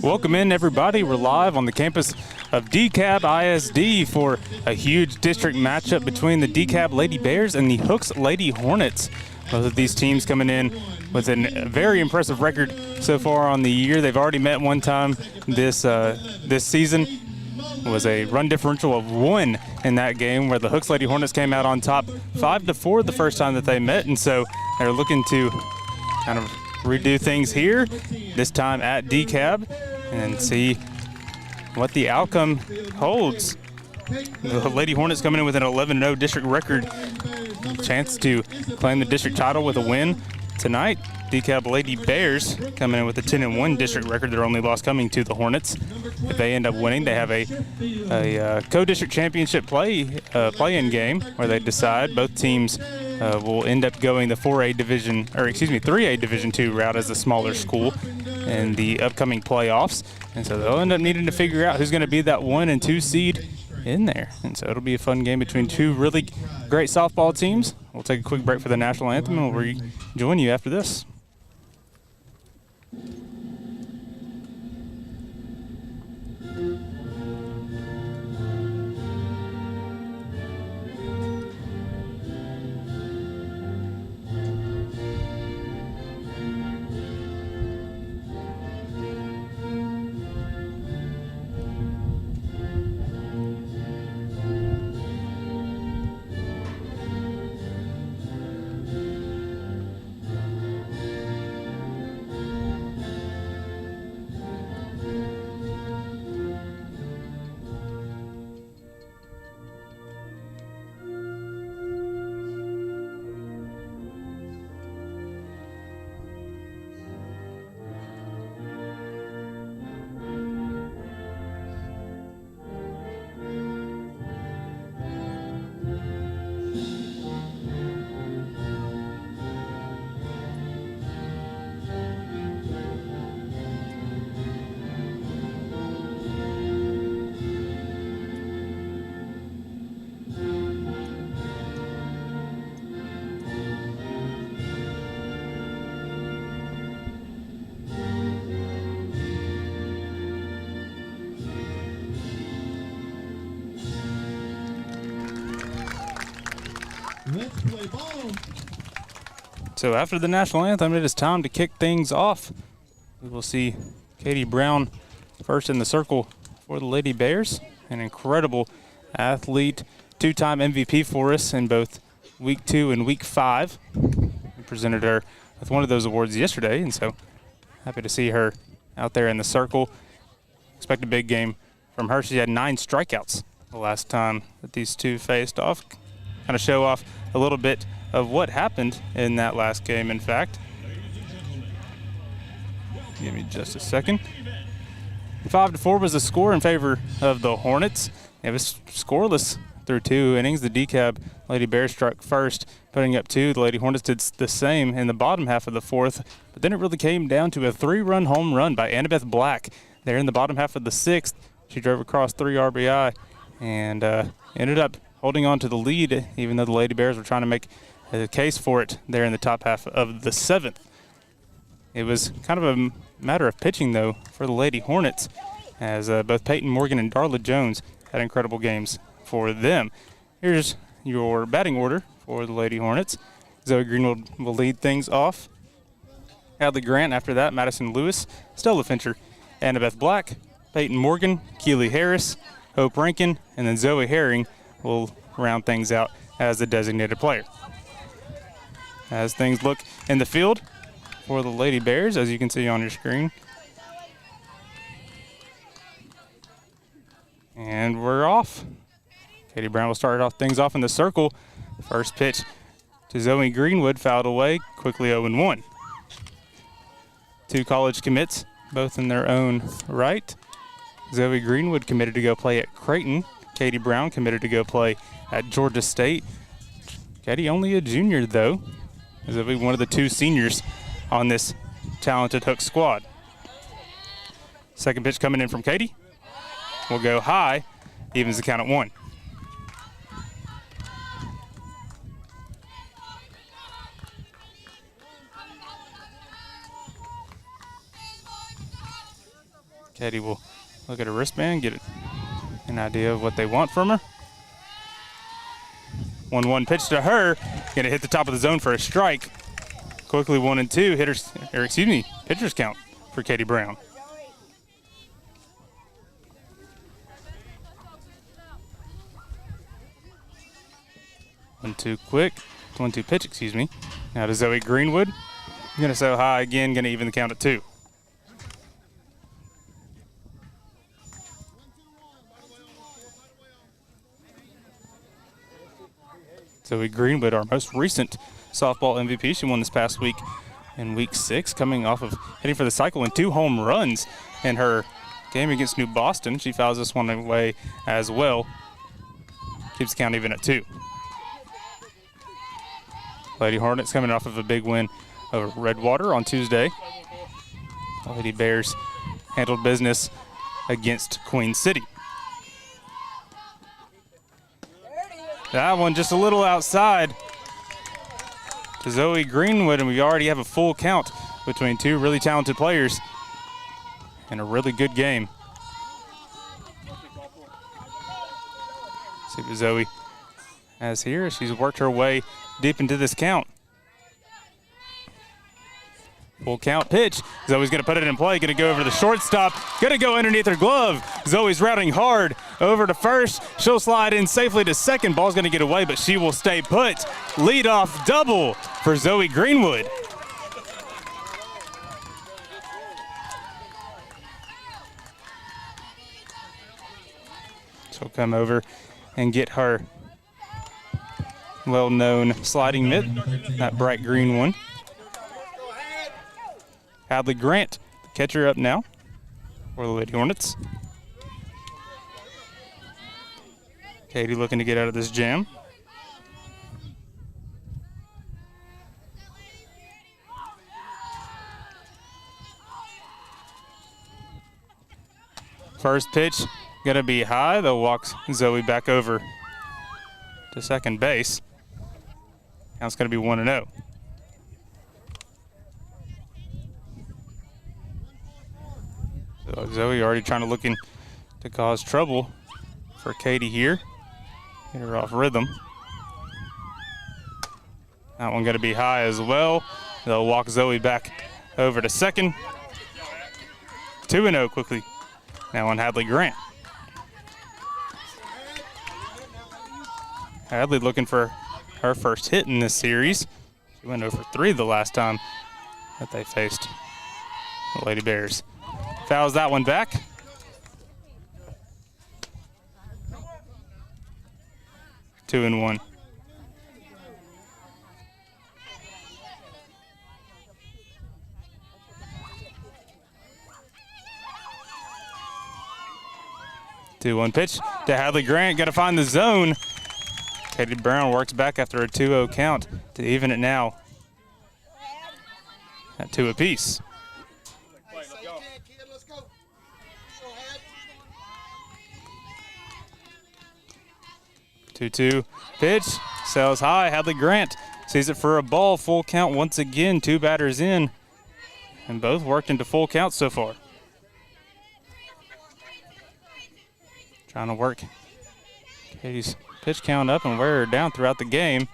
Welcome in, everybody. We're live on the campus of DeKalb ISD for a huge district matchup between the DeKalb Lady Bears and the Hooks Lady Hornets. Both of these teams coming in with a very impressive record so far on the year. They've already met one time this season. It was a run differential of 1 in that game, where the Hooks Lady Hornets came out on top 5-4 the first time that they met, and so they're looking to kind of redo things here, this time at DeKalb, and see what the outcome holds. The Lady Hornets coming in with an 11-0 district record, chance to claim the district title with a win tonight. DeKalb Lady Bears coming in with a 10-1 district record, their only loss coming to the Hornets. If they end up winning, they have a co-district championship play-in game where they decide. Both teams will end up going the 3A Division II route as a smaller school in the upcoming playoffs. And so they'll end up needing to figure out who's going to be that 1 and 2 seed in there. And so it'll be a fun game between two really great softball teams. We'll take a quick break for the national anthem, and we'll rejoin you after this. Let's play ball. So after the national anthem, it is time to kick things off. We will see Katie Brown first in the circle for the Lady Bears, an incredible athlete, 2-time MVP for us in both week 2 and week 5. We presented her with one of those awards yesterday, and so happy to see her out there in the circle. Expect a big game from her. She had 9 strikeouts the last time that these two faced off. Kind of show off a little bit of what happened in that last game, in fact. Give me just a second. 5-4 was the score in favor of the Hornets. It was scoreless through 2 innings. The DeKalb Lady Bears struck first, putting up 2. The Lady Hornets did the same in the bottom half of the 4th, but then it really came down to a 3-run home run by Annabeth Black there in the bottom half of the 6th. She drove across 3 RBI and ended up holding on to the lead, even though the Lady Bears were trying to make a case for it there in the top half of the 7th. It was kind of a matter of pitching, though, for the Lady Hornets, as both Peyton Morgan and Darla Jones had incredible games for them. Here's your batting order for the Lady Hornets. Zoe Greenwood will lead things off. Hadley Grant after that, Madison Lewis, Stella Fincher, Annabeth Black, Peyton Morgan, Keely Harris, Hope Rankin, and then Zoe Herring will round things out as the designated player. As things look in the field for the Lady Bears, as you can see on your screen. And we're off. Katie Brown will start things off in the circle. First pitch to Zoe Greenwood, fouled away, quickly 0-1. 2 college commits, both in their own right. Zoe Greenwood committed to go play at Creighton. Katie Brown committed to go play at Georgia State. Katie only a junior, though, as it'll be one of the 2 seniors on this talented Hook squad. Second pitch coming in from Katie will go high, evens the count at 1. Katie will look at her wristband, get an idea of what they want from her. 1-1 pitch to her. Gonna hit the top of the zone for a strike. Quickly 1-2 pitcher's count for Katie Brown. 1-2 quick. 1-2 pitch, excuse me. Now to Zoe Greenwood. Gonna so high again, gonna even the count at 2. Zoe Greenwood, our most recent softball MVP. She won this past week in week 6, coming off of hitting for the cycle and 2 home runs in her game against New Boston. She fouls this one away as well. Keeps the count even at 2. Lady Hornets coming off of a big win over Redwater on Tuesday. The Lady Bears handled business against Queen City. That one just a little outside to Zoe Greenwood, and we already have a full count between 2 really talented players and a really good game. See what Zoe has here. She's worked her way deep into this count. Full count pitch. Zoe's going to put it in play. Going to go over to the shortstop. Going to go underneath her glove. Zoe's routing hard over to first. She'll slide in safely to second. Ball's going to get away, but she will stay put. Leadoff double for Zoe Greenwood. She'll come over and get her well-known sliding mitt, that bright green one. Hadley Grant, the catcher, up now for the Lady Hornets. Katie looking to get out of this jam. First pitch gonna be high, though walks Zoe back over to second base. Now it's gonna be 1-0. So Zoe already trying to looking to cause trouble for Katie here. Get her off rhythm. That one gonna be high as well. They'll walk Zoe back over to second. 2-0 quickly. Now on Hadley Grant. Hadley looking for her first hit in this series. She went over 3 the last time that they faced the Lady Bears. Fouls that one back. Two and 1. Two one pitch to Hadley Grant. Got to find the zone. Katie Brown works back after a 2-0 count to even it now at 2 apiece. 2-2 pitch, sails high. Hadley Grant sees it for a ball. Full count once again. 2 batters in, and both worked into full count so far. Trying to work Katie's pitch count up and wear her down throughout the game.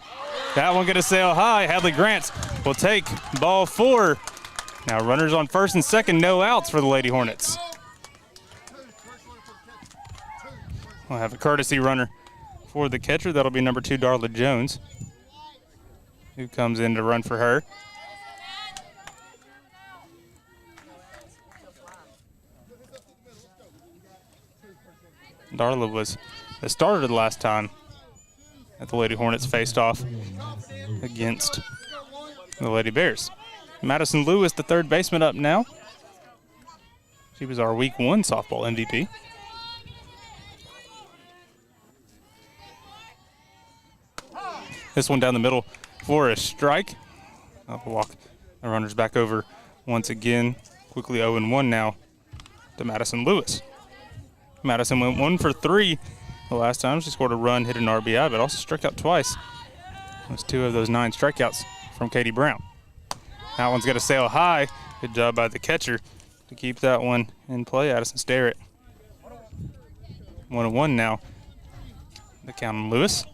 That one gonna sail high. Hadley Grant will take ball 4. Now runners on first and second, no outs for the Lady Hornets. We'll have a courtesy runner for the catcher. That'll be number 2, Darla Jones, who comes in to run for her. Darla was the starter the last time that the Lady Hornets faced off against the Lady Bears. Madison Lewis, the third baseman, up now. She was our week 1 softball MVP. This one down the middle for a strike. I'll walk the runners back over once again. Quickly 0-1 now to Madison Lewis. Madison went 1 for 3 the last time. She scored a run, hit an RBI, but also struck out twice. It was 2 of those 9 strikeouts from Katie Brown. That one's going to sail high. Good job by the catcher to keep that one in play. Addison Sterrett. 1-1 now. The count on Lewis.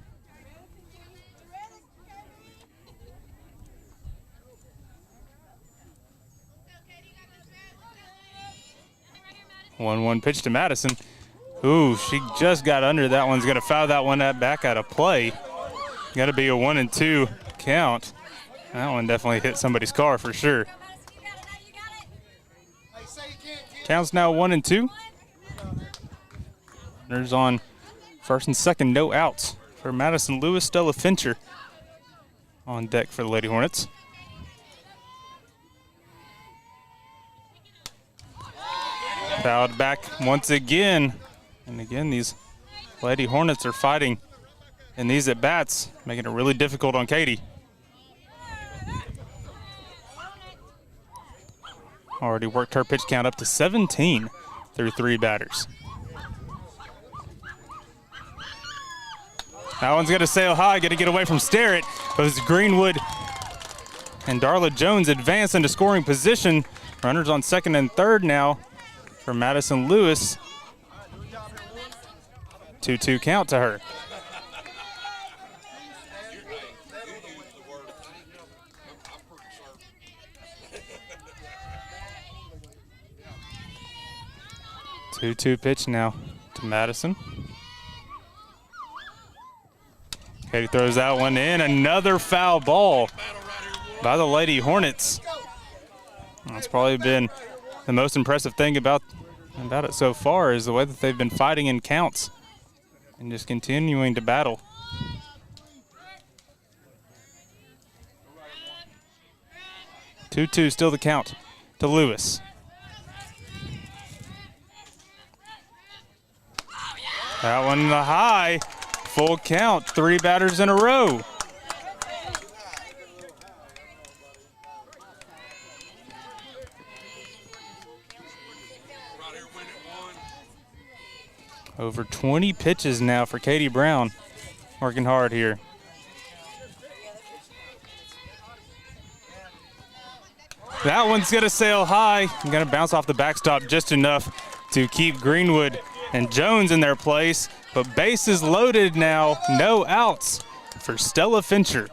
One pitch to Madison. Ooh, she just got under. That one's going to foul that one back out of play. Got to be a 1-2 count. That one definitely hit somebody's car for sure. Count's now 1-2. Runners on first and second, no outs for Madison Lewis. Stella Fincher on deck for the Lady Hornets. Fouled back once again. And again, these Lady Hornets are fighting in these at-bats, making it really difficult on Katie. Already worked her pitch count up to 17 through 3 batters. That one's going to sail high, going to get away from Sterrett. But it's Greenwood and Darla Jones advance into scoring position. Runners on second and third now for Madison Lewis. 2-2 count to her. Two pitch now to Madison. Katie throws that one in. Another foul ball by the Lady Hornets. That's probably been the most impressive thing about it so far, is the way that they've been fighting in counts and just continuing to battle. Two still the count to Lewis. That one the high, full count, 3 batters in a row. Over 20 pitches now for Katie Brown, working hard here. That one's gonna sail high. I'm gonna bounce off the backstop just enough to keep Greenwood and Jones in their place, but bases loaded now, no outs for Stella Fincher.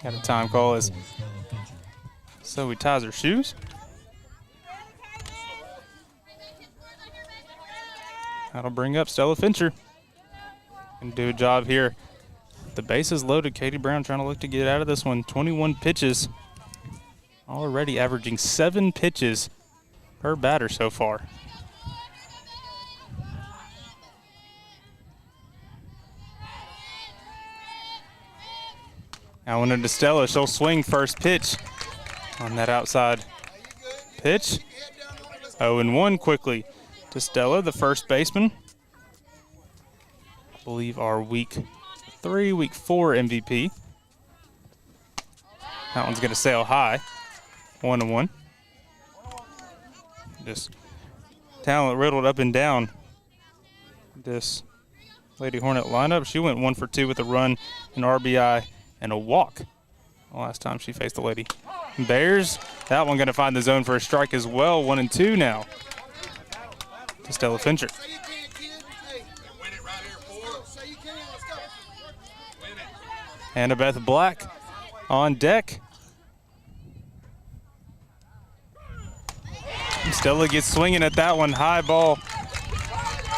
Got a time call as Zoe ties her shoes. That'll bring up Stella Fincher and do a job here. The bases loaded. Katie Brown trying to look to get out of this one. 21 pitches. Already averaging 7 pitches per batter so far. Now one into Stella. She'll swing first pitch on that outside pitch. 0-1 quickly to Stella, the first baseman. I believe our week 4 MVP. That one's going to sail high. 1-1. Just talent riddled up and down this Lady Hornet lineup. She went 1 for 2 with a run, an RBI, and a walk the last time she faced the Lady Bears. That one going to find the zone for a strike as well. 1-2 now to Stella Fincher. Annabeth Black on deck. Stella gets swinging at that one. High ball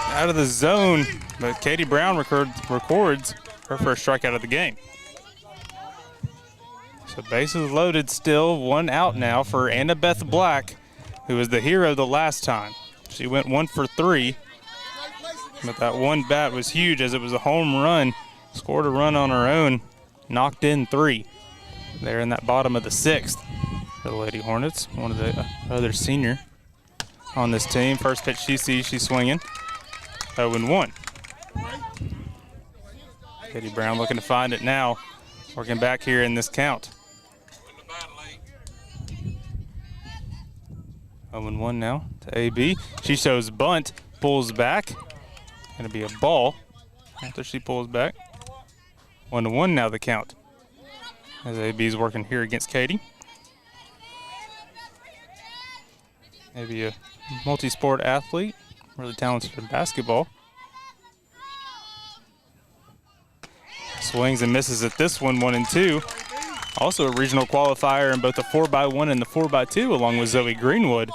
out of the zone, but Katie Brown records her first strikeout of the game. So bases loaded still, 1 out now for Annabeth Black, who was the hero the last time. She went 1 for 3, but that one bat was huge as it was a home run. Scored a run on her own, knocked in 3. There in that bottom of the 6th for the Lady Hornets, one of the other senior on this team. First pitch she sees, she's swinging. 0-1. Katie Brown looking to find it now, working back here in this count. 0-1 now to AB. She shows bunt, pulls back. Going to be a ball after she pulls back. 1-1 now the count as AB's working here against Katie. Maybe a multi-sport athlete, really talented in basketball. Swings and misses at this one, 1 and 2. Also a regional qualifier in both the 4x1 and the 4x2, along with Zoe Greenwood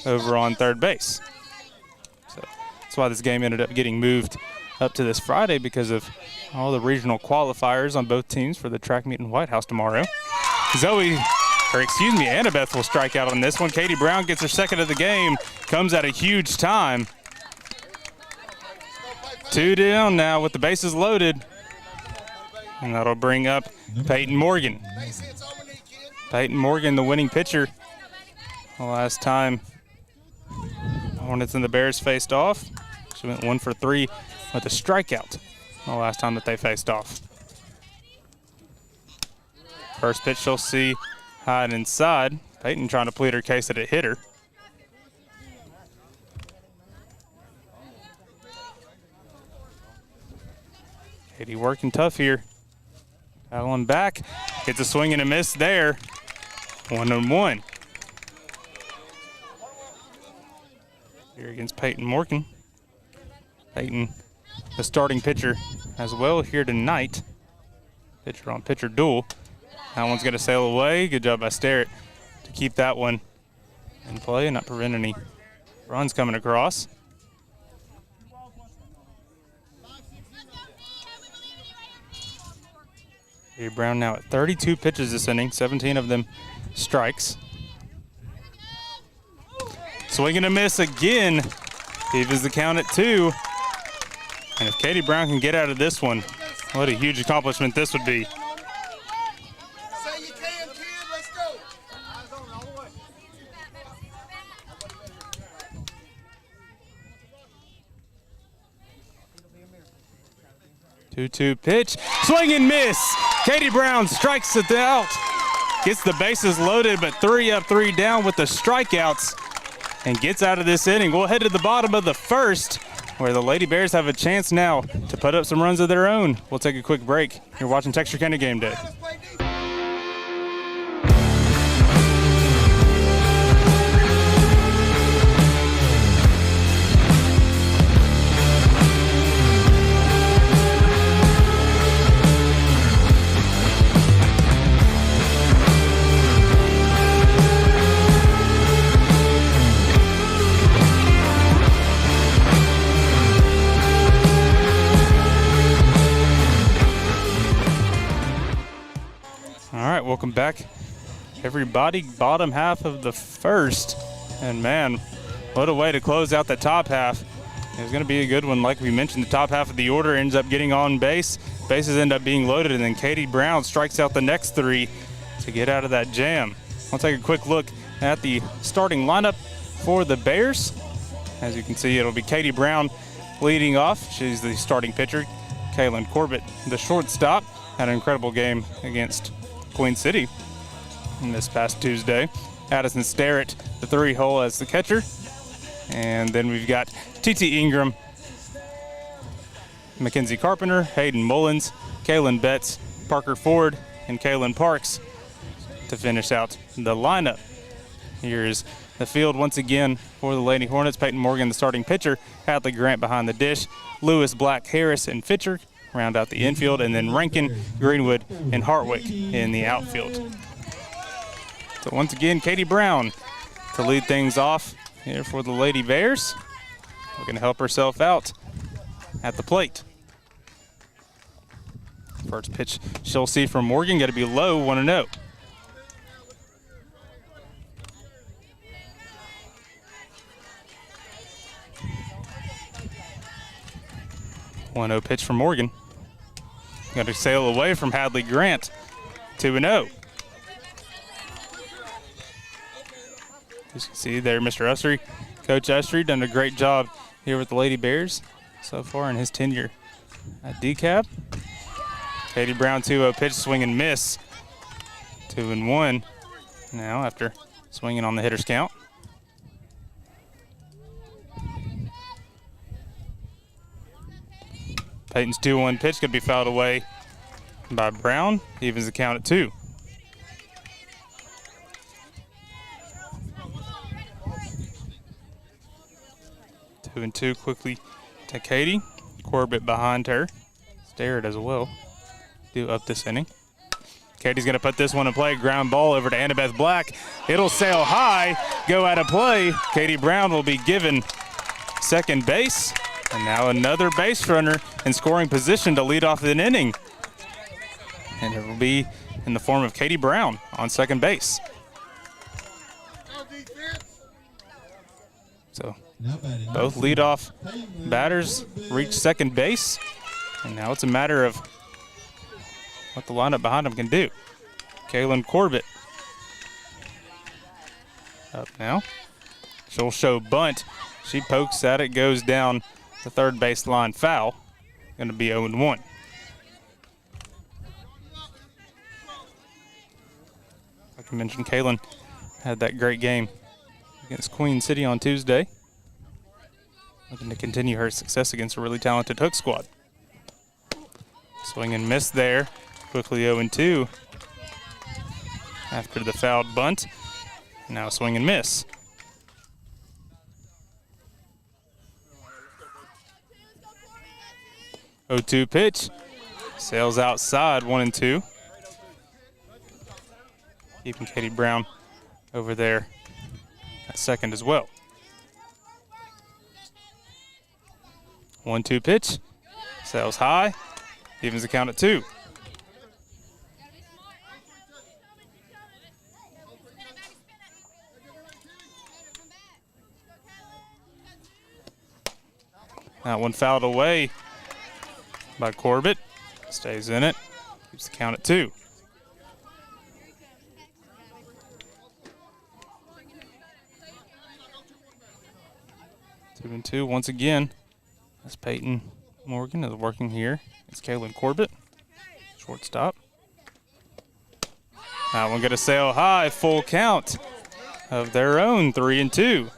over on third base. So that's why this game ended up getting moved up to this Friday, because of all the regional qualifiers on both teams for the track meet in White House tomorrow. Annabeth will strike out on this one. Katie Brown gets her second of the game, comes at a huge time. 2 down now with the bases loaded. And that'll bring up Peyton Morgan. Peyton Morgan, the winning pitcher. The last time Hornets and the Bears faced off, she went 1 for 3 with a strikeout the last time that they faced off. First pitch she'll see high and inside. Peyton trying to plead her case that it hit her. Katie working tough here. Allen back, gets a swing and a miss there. 1-1. Here against Peyton Morgan. Peyton, the starting pitcher as well here tonight. Pitcher on pitcher duel. That one's gonna sail away. Good job by Sterrett to keep that one in play and not prevent any runs coming across. Katie Brown now at 32 pitches this inning, 17 of them strikes. Swing and a miss again. Evens the count at 2. And if Katie Brown can get out of this one, what a huge accomplishment this would be. Two-two pitch, swing and miss. Katie Brown strikes it out. Gets the bases loaded, but 3 up, 3 down with the strikeouts, and gets out of this inning. We'll head to the bottom of the first, where the Lady Bears have a chance now to put up some runs of their own. We'll take a quick break. You're watching Texarkana Game Day. Welcome back, everybody. Bottom half of the first, and man, what a way to close out the top half. It was going to be a good one. Like we mentioned, the top half of the order ends up getting on base. Bases end up being loaded, and then Katie Brown strikes out the next 3 to get out of that jam. I'll take a quick look at the starting lineup for the Bears. As you can see, it'll be Katie Brown leading off. She's the starting pitcher. Kaylin Corbett, the shortstop, had an incredible game against Queen City this past Tuesday. Addison Sterrett, the 3-hole, as the catcher. And then we've got T.T. Ingram, Mackenzie Carpenter, Hayden Mullins, Kaylin Betts, Parker Ford, and Kaylin Parks to finish out the lineup. Here's the field once again for the Lady Hornets. Peyton Morgan, the starting pitcher. Hadley Grant behind the dish. Lewis, Black, Harris, and Fitcher round out the infield, and then Rankin, Greenwood, and Hartwick in the outfield. So once again, Katie Brown to lead things off here for the Lady Bears. Looking to help herself out at the plate. First pitch she'll see from Morgan, got to be low, 1-0. One-0 pitch from Morgan. Got to sail away from Hadley Grant. 2-0. As you can see there, Mr. Ustry, Coach Ustry, done a great job here with the Lady Bears so far in his tenure at DCAB. Katie Brown, 2-0 pitch, swing and miss. 2-1 now after swinging on the hitter's count. Peyton's 2-1 pitch could be fouled away by Brown. Evens the count at 2. 2-2 quickly to Katie. Corbett behind her. Starrett as well. Do up this inning. Katie's going to put this one in play. Ground ball over to Annabeth Black. It'll sail high, go out of play. Katie Brown will be given second base. And now another base runner in scoring position to lead off an inning. And it will be in the form of Katie Brown on second base. So both leadoff batters reach second base. And now it's a matter of what the lineup behind them can do. Kaylin Corbett up now. She'll show bunt. She pokes at it, goes down the third base line, foul. Going to be 0-1. Like I mentioned, Kaylin had that great game against Queen City on Tuesday. Looking to continue her success against a really talented Hook squad. Swing and miss there. Quickly 0-2 after the fouled bunt. Now swing and miss. Oh, 2 pitch. Sails outside, 1-2. Keeping Katie Brown over there at second as well. 1-2 pitch. Sails high. Evens the count at 2. That one fouled away by Corbett. Stays in it. Keeps the count at 2. Two and two once again. As Peyton Morgan is working here. It's Kaylin Corbett, shortstop. That one going to sail high, full count of their own, 3-2.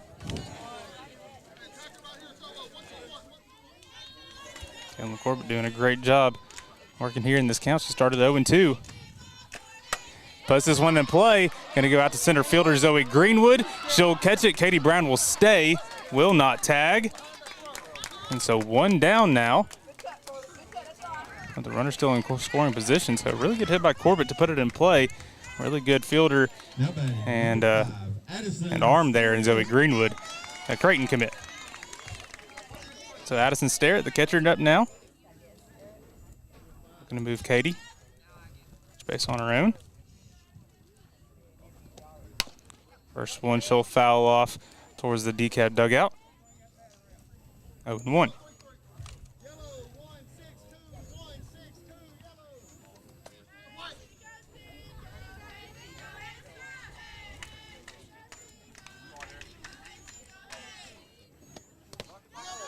Kaylin Corbett doing a great job working here in this count. She started 0-2. Puts this one in play. Going to go out to center fielder Zoe Greenwood. She'll catch it. Katie Brown will stay, will not tag. And so one down now. But the runner still in scoring position, so really good hit by Corbett to put it in play. Really good fielder and arm there in Zoe Greenwood. A Creighton commit. So Addison Starrett, the catcher, up now. Going to move Katie. Base on her own. First one, she'll foul off towards the DCAB dugout. 0-1.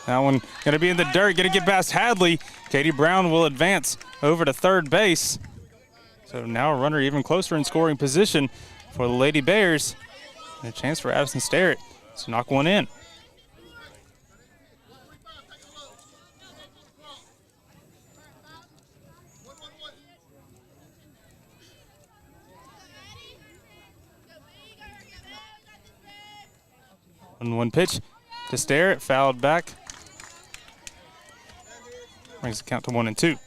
That one going to be in the dirt, going to get past Hadley. Katie Brown will advance over to third base. So now a runner even closer in scoring position for the Lady Bears. And a chance for Addison Starrett to knock one in. One pitch to Starrett, fouled back. Brings the count to 1-2.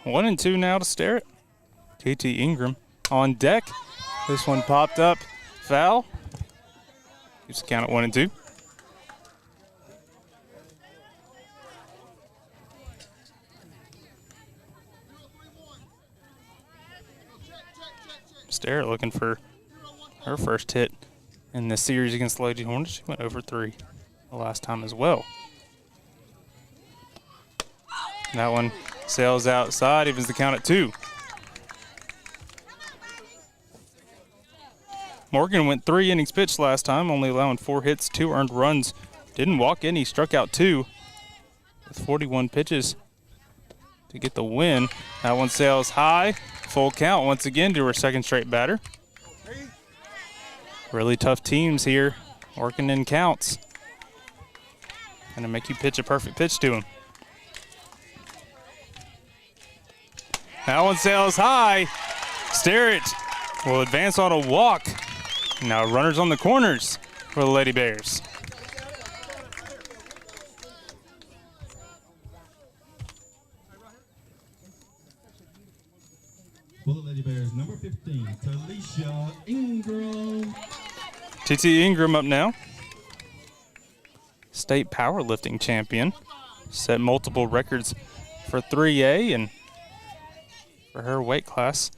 One and two now to Starrett. TT Ingram on deck. This one popped up, foul. Keeps the count at 1-2. Starrett looking for her first hit in this series against the Lady Hornets. She went over 3 the last time as well. That one sails outside, evens the count at 2. Morgan went 3 innings pitched last time, only allowing 4 hits, 2 earned runs. Didn't walk any, struck out 2 with 41 pitches to get the win. That one sails high, full count once again to her second straight batter. Really tough teams here, working in counts. Gonna make you pitch a perfect pitch to them. That one sails high. Sterrett will advance on a walk. Now runners on the corners for the Lady Bears. For the Lady Bears, number 15, Talisha Ingram. TT Ingram up now. State powerlifting champion. Set multiple records for 3A and for her weight class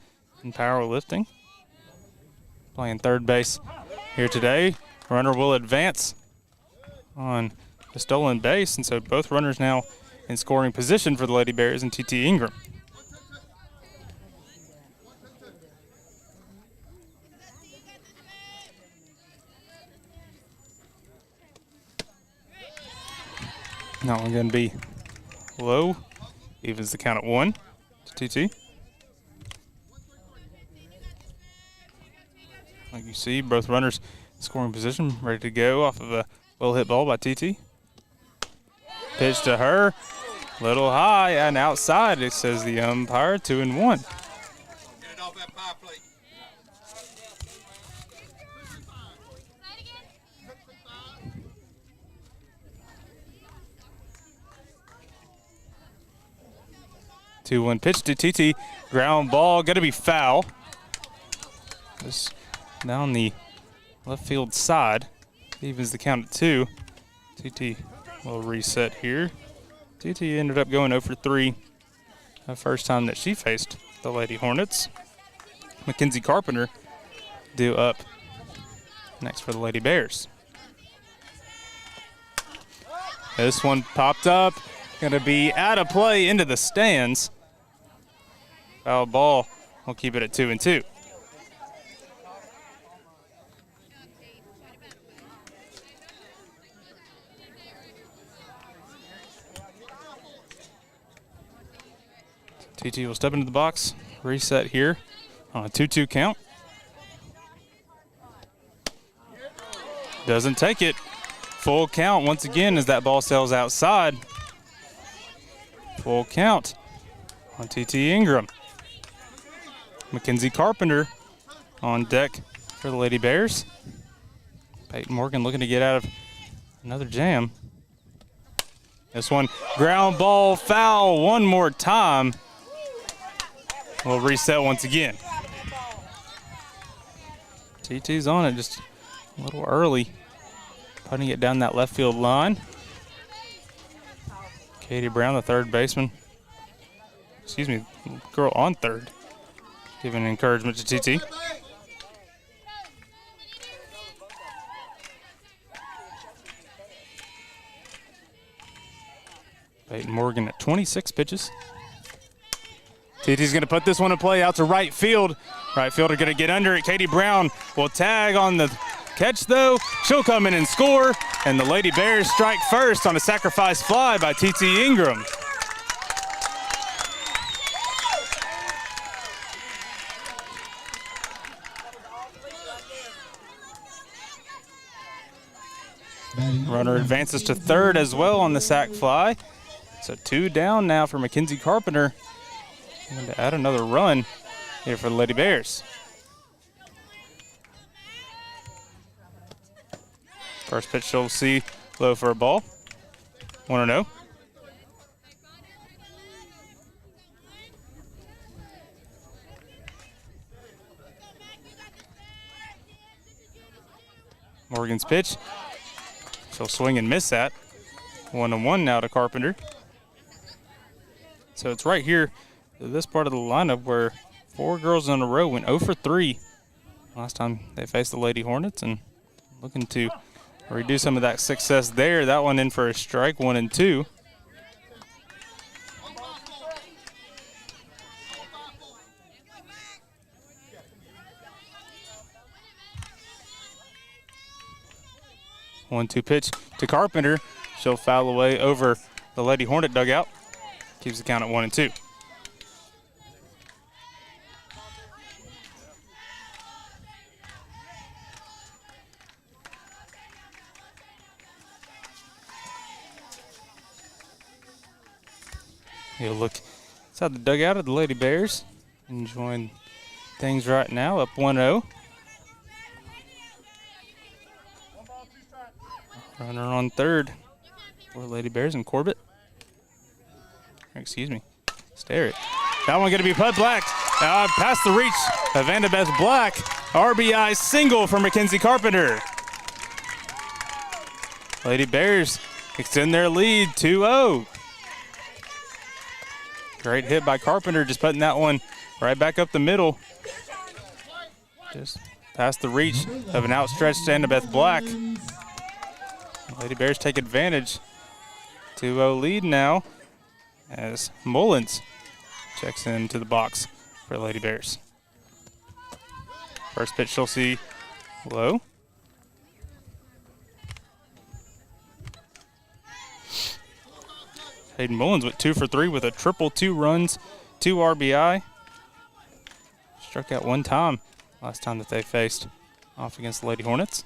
in powerlifting. Playing third base here today. Runner will advance on the stolen base, and so both runners now in scoring position for the Lady Bears and TT Ingram. That one going to be low. Evens the count at 1 to TT. Like you see, both runners in scoring position, ready to go off of a well-hit ball by TT. Pitch to her, little high and outside, it says the umpire, 2-1. Get it off that pie plate. 2-1 pitch to TT. Ground ball, going to be foul. Just down the left field side. Evens the count at 2. TT will reset here. TT ended up going 0 for 3 the first time that she faced the Lady Hornets. Mackenzie Carpenter due up next for the Lady Bears. This one popped up. Going to be out of play into the stands. Foul ball. We'll keep it at 2-2. TT will step into the box, reset here on a 2-2 count. Doesn't take it. Full count once again as that ball sails outside. Full count on TT Ingram. Mackenzie Carpenter on deck for the Lady Bears. Peyton Morgan looking to get out of another jam. This one, ground ball foul one more time. We'll reset once again. TT's on it just a little early, putting it down that left field line. Katie Brown, the third baseman, girl on third, giving encouragement to TT. Peyton Morgan at 26 pitches. TT's going to put this one in play out to right field. Right fielder going to get under it. Katie Brown will tag on the catch, though. She'll come in and score, and the Lady Bears strike first on a sacrifice fly by TT Ingram. Runner advances to third as well on the sac fly. So 2 down now for Mackenzie Carpenter. Going to add another run here for the Lady Bears. First pitch she'll see low for a ball. 1-0. Morgan's pitch. She'll swing and miss that. 1-1 now to Carpenter. So it's right here, this part of the lineup where 4 girls in a row went 0 for 3 last time they faced the Lady Hornets, and looking to redo some of that success there. That one in for a strike, 1-2. One-two pitch to Carpenter. She'll foul away over the Lady Hornet dugout. Keeps the count at 1-2. He'll look inside the dugout of the Lady Bears, enjoying things right now, up 1-0. Runner on third for Lady Bears and Corbett. Excuse me, Sterrett. That one going to be Pud Black. Past the reach of Annabeth Black. RBI single for Mackenzie Carpenter. Lady Bears extend their lead 2-0. Great hit by Carpenter, just putting that one right back up the middle. Just past the reach of an outstretched Annabeth Black. Lady Bears take advantage. 2-0 lead now as Mullins checks into the box for Lady Bears. First pitch she'll see low. Hayden Mullins with 2 for 3 with a triple, 2 runs, 2 RBI. Struck out 1 time last time that they faced off against the Lady Hornets.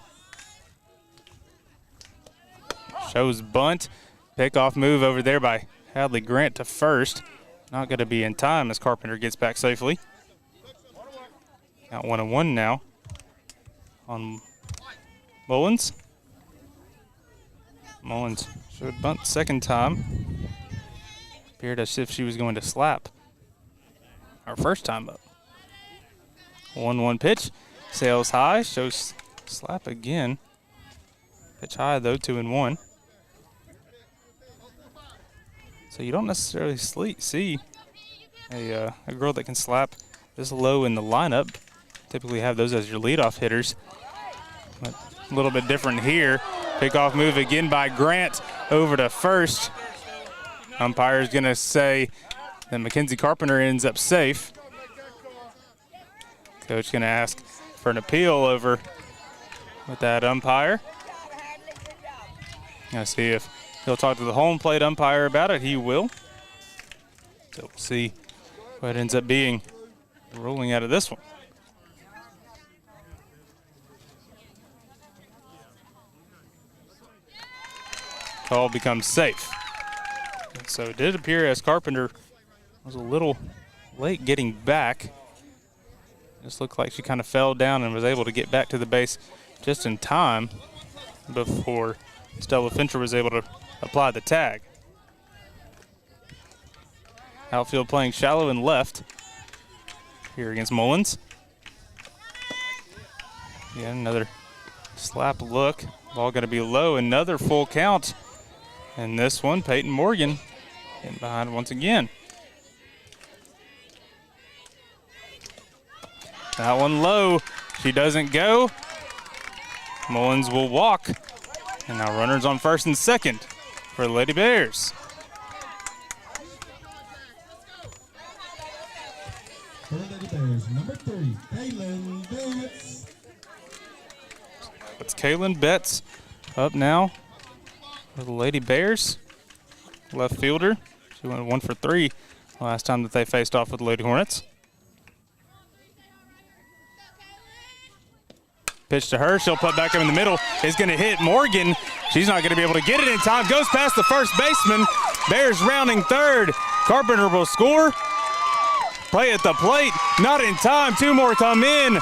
Shows bunt. Pickoff move over there by Hadley Grant to first. Not going to be in time as Carpenter gets back safely. Got 1-1 now on Mullins. Mullins showed bunt second time. Appeared as if she was going to slap her first time up. 1-1 pitch. Sails high. Shows slap again. Pitch high though, 2-1. So you don't necessarily see a girl that can slap this low in the lineup. Typically have those as your leadoff hitters. But a little bit different here. Pickoff move again by Grant over to first. Umpire is going to say that Mackenzie Carpenter ends up safe. Coach going to ask for an appeal over with that umpire. Gonna see if he'll talk to the home plate umpire about it. He will. So we'll see what ends up being rolling out of this one. Call becomes safe. So it did appear as Carpenter was a little late getting back. Just looked like she kind of fell down and was able to get back to the base just in time before Stella Fincher was able to apply the tag. Outfield playing shallow and left here against Mullins. Yeah, another slap look. Ball going to be low. Another full count. And this one, Peyton Morgan getting behind once again. That one low. She doesn't go. Mullins will walk. And now runners on first and second for the Lady Bears. For the Lady Bears, number 3, Kaylin Betts. It's Kaylin Betts up now for the Lady Bears. Left fielder. She went 1 for 3 last time that they faced off with the Lady Hornets. Pitch to her. She'll put back up in the middle. Is going to hit Morgan. She's not going to be able to get it in time. Goes past the first baseman. Bears rounding third. Carpenter will score. Play at the plate. Not in time. 2 more come in.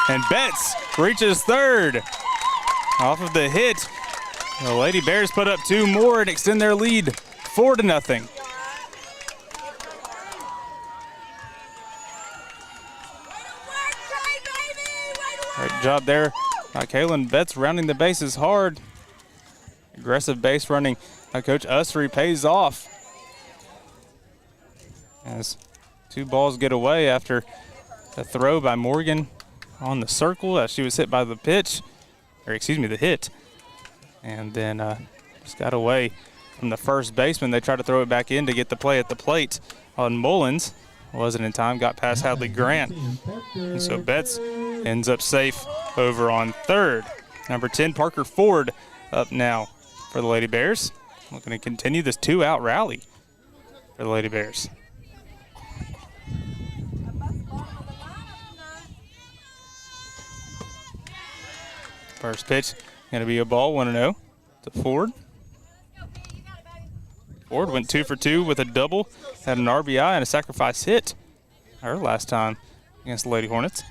And Betts reaches third. Off of the hit, the Lady Bears put up 2 more and extend their lead 4-0. Great job there by Kaylin Betts rounding the bases hard. Aggressive base running by Coach Ussery pays off. As 2 balls get away after a throw by Morgan on the circle as she was hit by the pitch, or excuse me, the hit. And then just got away from the first baseman. They tried to throw it back in to get the play at the plate on Mullins. Wasn't in time, got past Hadley Grant. And so Betts ends up safe over on third. Number 10, Parker Ford, up now for the Lady Bears. Looking to continue this 2-out rally for the Lady Bears. First pitch going to be a ball, 1-0 to Ford. Ford went 2 for 2 with a double, had an RBI and a sacrifice hit her last time against the Lady Hornets.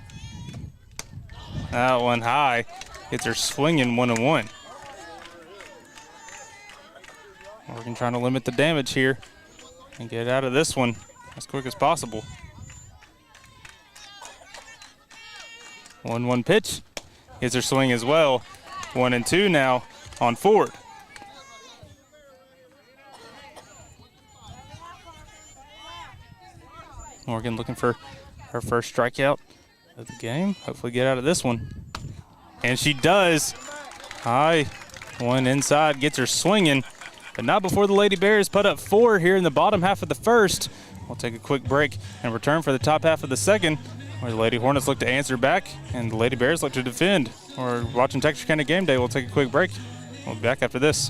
That one high, gets her swinging 1-1. Morgan trying to limit the damage here and get out of this one as quick as possible. 1-1 pitch, gets her swing as well. 1-2 now on Ford. Morgan looking for her first strikeout of the game. Hopefully get out of this one. And she does. High, one inside, gets her swinging, but not before the Lady Bears put up 4 here in the bottom half of the first. We'll take a quick break and return for the top half of the second, where the Lady Hornets look to answer back and the Lady Bears look to defend. We're watching Texarkana Gameday. We'll take a quick break. We'll be back after this.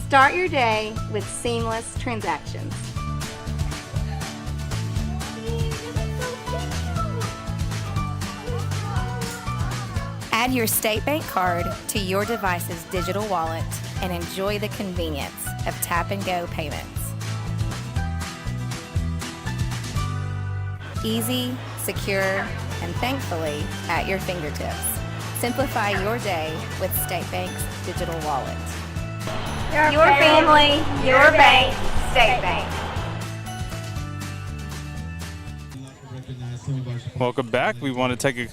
Start your day with seamless transactions. Add your State Bank card to your device's digital wallet and enjoy the convenience of tap-and-go payments. Easy, secure, and thankfully at your fingertips. Simplify your day with State Bank's digital wallet. Your family, your bank, State Bank. Welcome back. We want to take a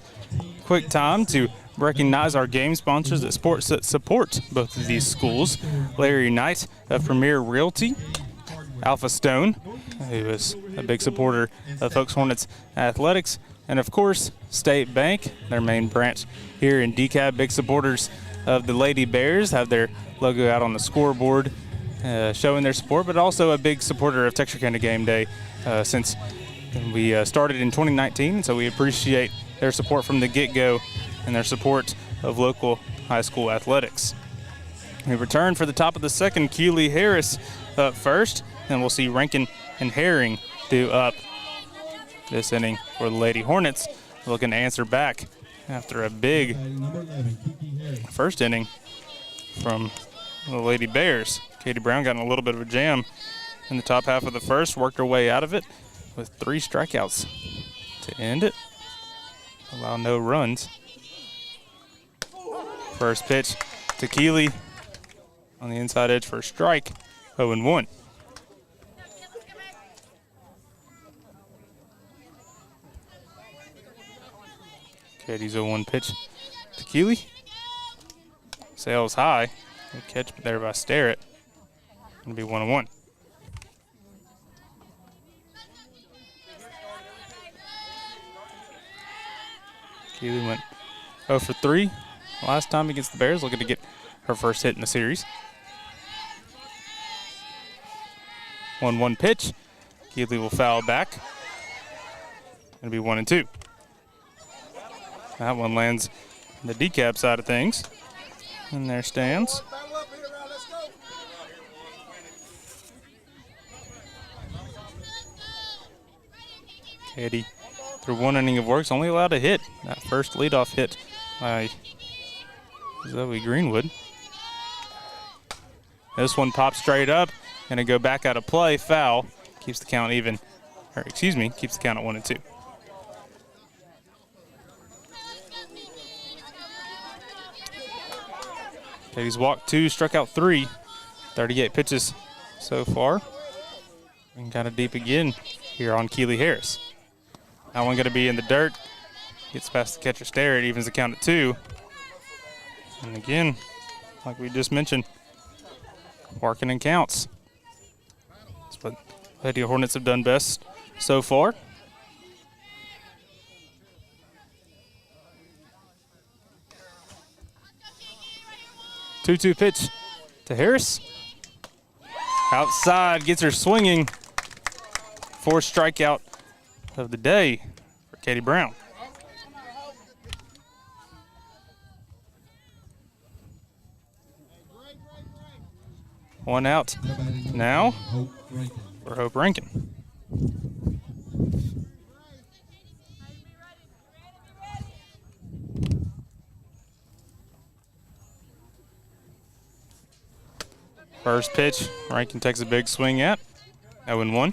quick time to recognize our game sponsors that support both of these schools. Larry Knight of Premier Realty, Alpha Stone, who is a big supporter of Hoch's Hornets athletics, and of course State Bank, their main branch here in DeKalb. Big supporters of the Lady Bears, have their logo out on the scoreboard showing their support, but also a big supporter of Texarkana Gameday since we started in 2019, so we appreciate their support from the get-go and their support of local high school athletics. We return for the top of the second. Keeley Harris up first, and we'll see Rankin and Herring do up this inning for the Lady Hornets, looking to answer back after a big first inning from the Lady Bears. Katie Brown got in a little bit of a jam in the top half of the first, worked her way out of it with 3 strikeouts to end it, allow no runs. First pitch to Keeley on the inside edge for a strike, 0-1. Katie's 0-1 pitch to Keeley. Sails high. Good catch there by Starrett. Going to be 1-1. Keeley went 0 for 3 last time against the Bears, looking to get her first hit in the series. 1-1 pitch. Keeley will foul back. Going to be 1-2. That one lands on the DeKalb side of things. And there stands. Katie, through 1 inning of work, is only allowed a hit. That first leadoff hit by Zoe Greenwood. This one pops straight up. Gonna go back out of play, foul. Keeps the count even, or excuse me, keeps the count at 1-2. Katie's walked 2, struck out 3, 38 pitches so far. And kind of deep again here on Keeley Harris. That one gonna be in the dirt. Gets past the catcher Starrett, evens the count at 2. And again, like we just mentioned, working in counts. That's what Lady Hornets have done best so far. Two-two pitch to Harris. Outside, gets her swinging. 4th strikeout of the day for Katie Brown. One out now for Hope Rankin. First pitch, Rankin takes a big swing at. 0-1.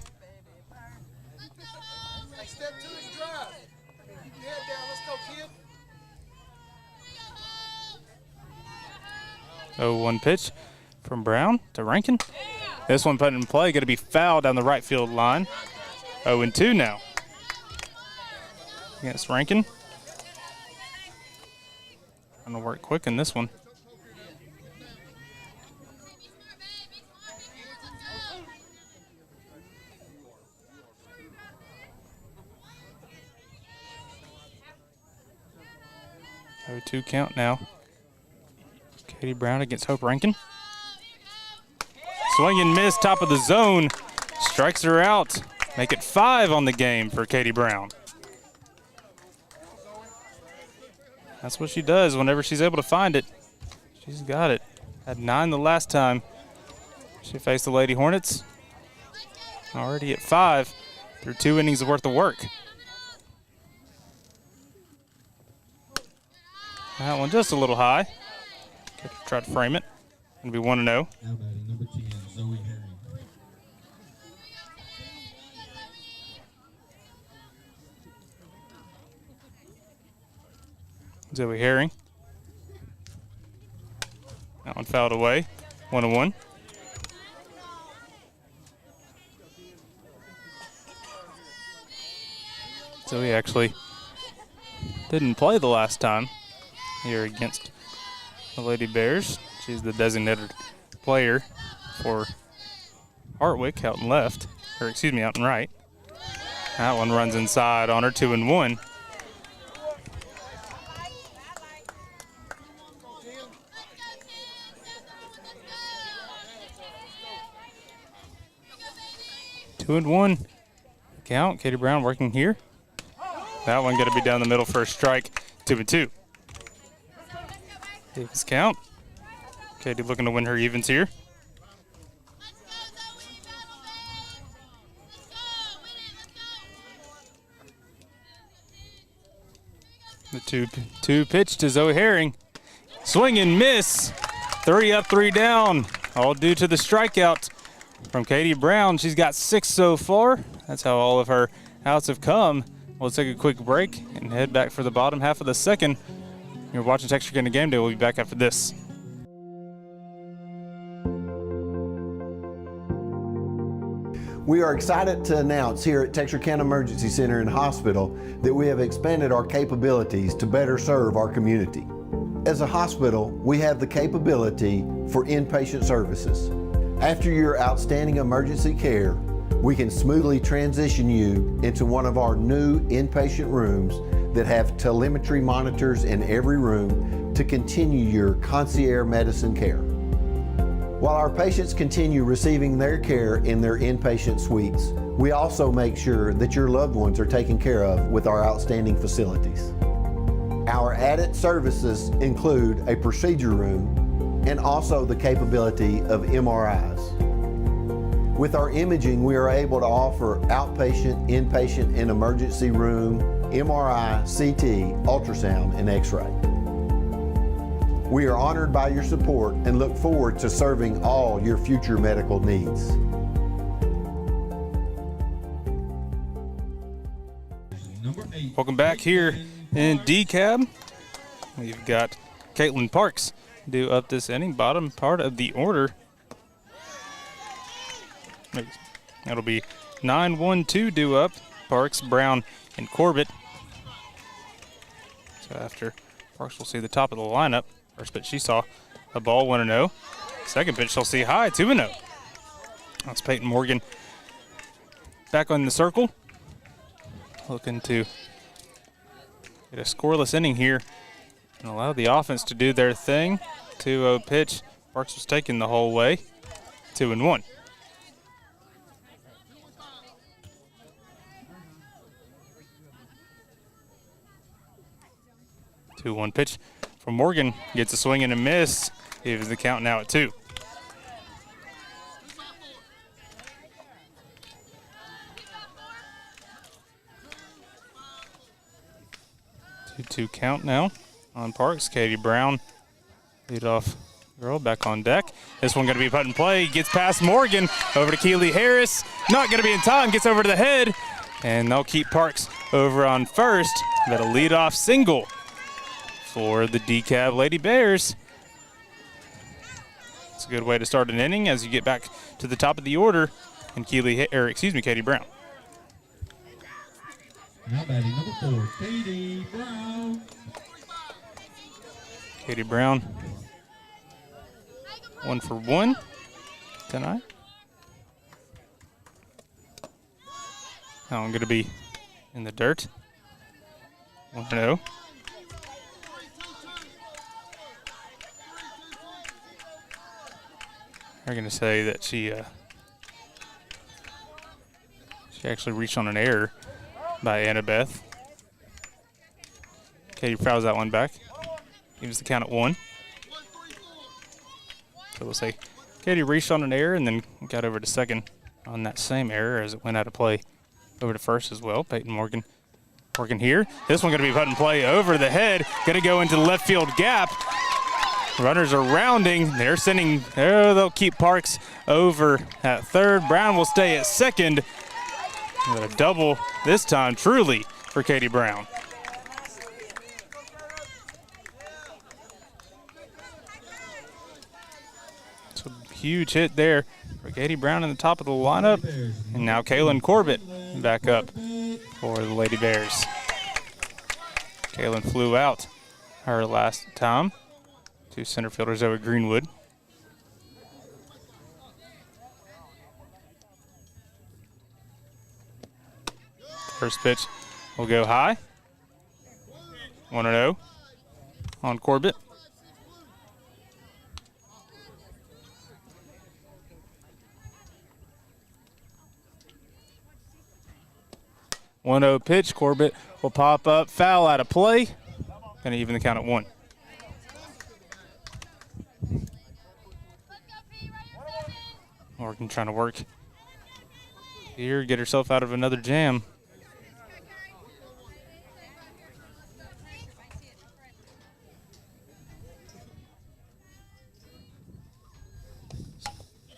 Step two is drive. Head down. Let's go, kid. 0-1 pitch from Brown to Rankin. This one put in play, going to be fouled down the right field line. 0-2 now. Against Rankin. Going to work quick in this one. Oh, 2 count now. Katie Brown against Hope Rankin. Swing and miss, top of the zone. Strikes her out. Make it 5 on the game for Katie Brown. That's what she does whenever she's able to find it. She's got it. Had 9 the last time she faced the Lady Hornets. Already at 5 through 2 innings worth of work. That one just a little high. Try to frame it. It'll be 1-0. Now batting number 10, Zoe Herring. Zoe Herring. That one fouled away. 1-1. Zoe actually didn't play the last time here against the Lady Bears. She's the designated player for Hartwick out in left, or excuse me, out in right. That one runs inside on her. 2-1. Two and one count. Katie Brown working here. That one going to be down the middle for a strike. 2-2. Davis count. Katie looking to win her evens here. The two pitch to Zoe Herring. Swing and miss. 3 up, 3 down. All due to the strikeout from Katie Brown. She's got 6 so far. That's how all of her outs have come. We'll take a quick break and head back for the bottom half of the second. You're watching Texarkana Gameday. We'll be back after this. We are excited to announce here at Texarkana Emergency Center and Hospital that we have expanded our capabilities to better serve our community. As a hospital, we have the capability for inpatient services. After your outstanding emergency care, we can smoothly transition you into one of our new inpatient rooms that have telemetry monitors in every room to continue your concierge medicine care. While our patients continue receiving their care in their inpatient suites, we also make sure that your loved ones are taken care of with our outstanding facilities. Our added services include a procedure room and also the capability of MRIs. With our imaging, we are able to offer outpatient, inpatient, and emergency room, MRI, CT, ultrasound, and X-ray. We are honored by your support and look forward to serving all your future medical needs. Number 8. Welcome back here in DCAB. We've got Caitlin Parks due up this inning, bottom part of the order. That'll be 9-1-2 due up. Parks, Brown, and Corbett. So after Parks will see the top of the lineup. First pitch she saw a ball, 1-0. Second pitch she'll see high, 2-0. That's Peyton Morgan back on the circle. Looking to get a scoreless inning here and allow the offense to do their thing. 2-0 pitch. Parks was taken the whole way. 2-1. Two-one pitch from Morgan. Gets a swing and a miss. Gives the count now at 2. Two count now on Parks. Katie Brown lead off girl back on deck. This one going to be put in play. Gets past Morgan. Over to Keely Harris. Not going to be in time. Gets over to the head. And they'll keep Parks over on first. Got a leadoff single for the DeKalb Lady Bears. It's a good way to start an inning as you get back to the top of the order. And Katie Brown. Now batting number 4, Katie Brown. Katie Brown, 1 for 1 tonight. Now I'm going to be in the dirt. 1-0. They're going to say that she actually reached on an error by Annabeth. Katie fouls that one back. Gives the count at 1. So we'll say Katie reached on an error and then got over to second on that same error as it went out of play over to first as well. Peyton Morgan working here. This one going to be put in play over the head. Going to go into the left field gap. Runners are rounding. They're sending, they'll keep Parks over at third. Brown will stay at second. But a double this time, truly, for Katie Brown. So huge hit there for Katie Brown in the top of the lineup. And now Kaylin Corbett back up for the Lady Bears. Kaylin flew out her last time. 2 center fielders over Greenwood. First pitch will go high. 1-0 on Corbett. One-0 pitch. Corbett will pop up. Foul out of play. Going to even the count at 1. Morgan trying to work here, get herself out of another jam.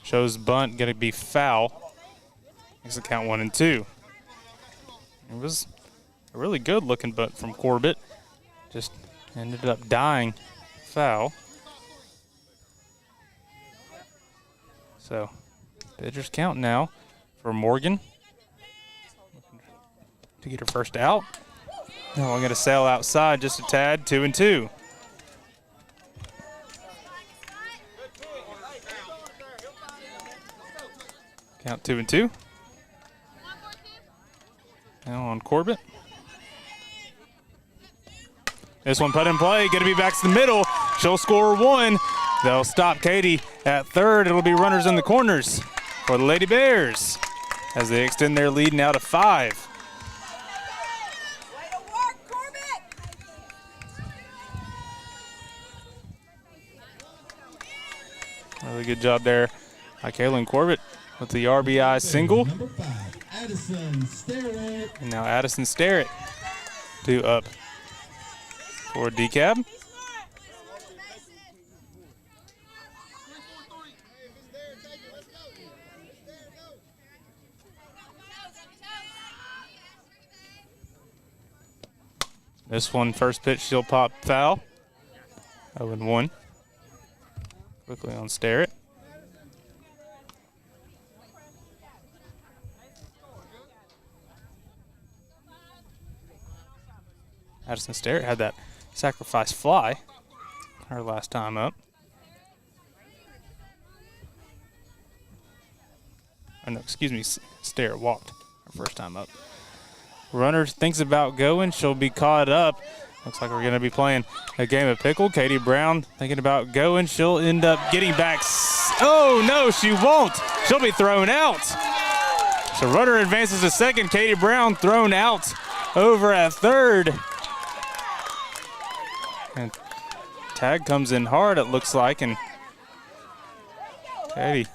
Shows bunt, going to be foul. Makes the count 1 and 2. It was a really good looking bunt from Corbett. Just ended up dying foul. So, pitcher's count now for Morgan to get her first out. Now I'm going to sail outside just a tad, 2 and 2. Count 2 and 2. Now on Corbett. This one put in play, going to be back to the middle. She'll score 1. They'll stop Katie at third. It'll be runners in the corners for the Lady Bears as they extend their lead now to 5. Way to work, Corbett! Really good job there by Kaylin Corbett with the RBI single. Number 5, Addison Sterrett. And now Addison Sterrett 2 up for DeKalb. This one, first pitch, she'll pop foul. 0-1. Quickly on Sterrett. Addison Sterrett had that sacrifice fly her last time up. Oh, no, excuse me, Sterrett walked her first time up. Runner thinks about going. She'll be caught up. Looks like we're going to be playing a game of pickle. Katie Brown thinking about going. She'll end up getting back. Oh, no, she won't. She'll be thrown out. So runner advances to second. Katie Brown thrown out over at third. And tag comes in hard, it looks like. And Katie,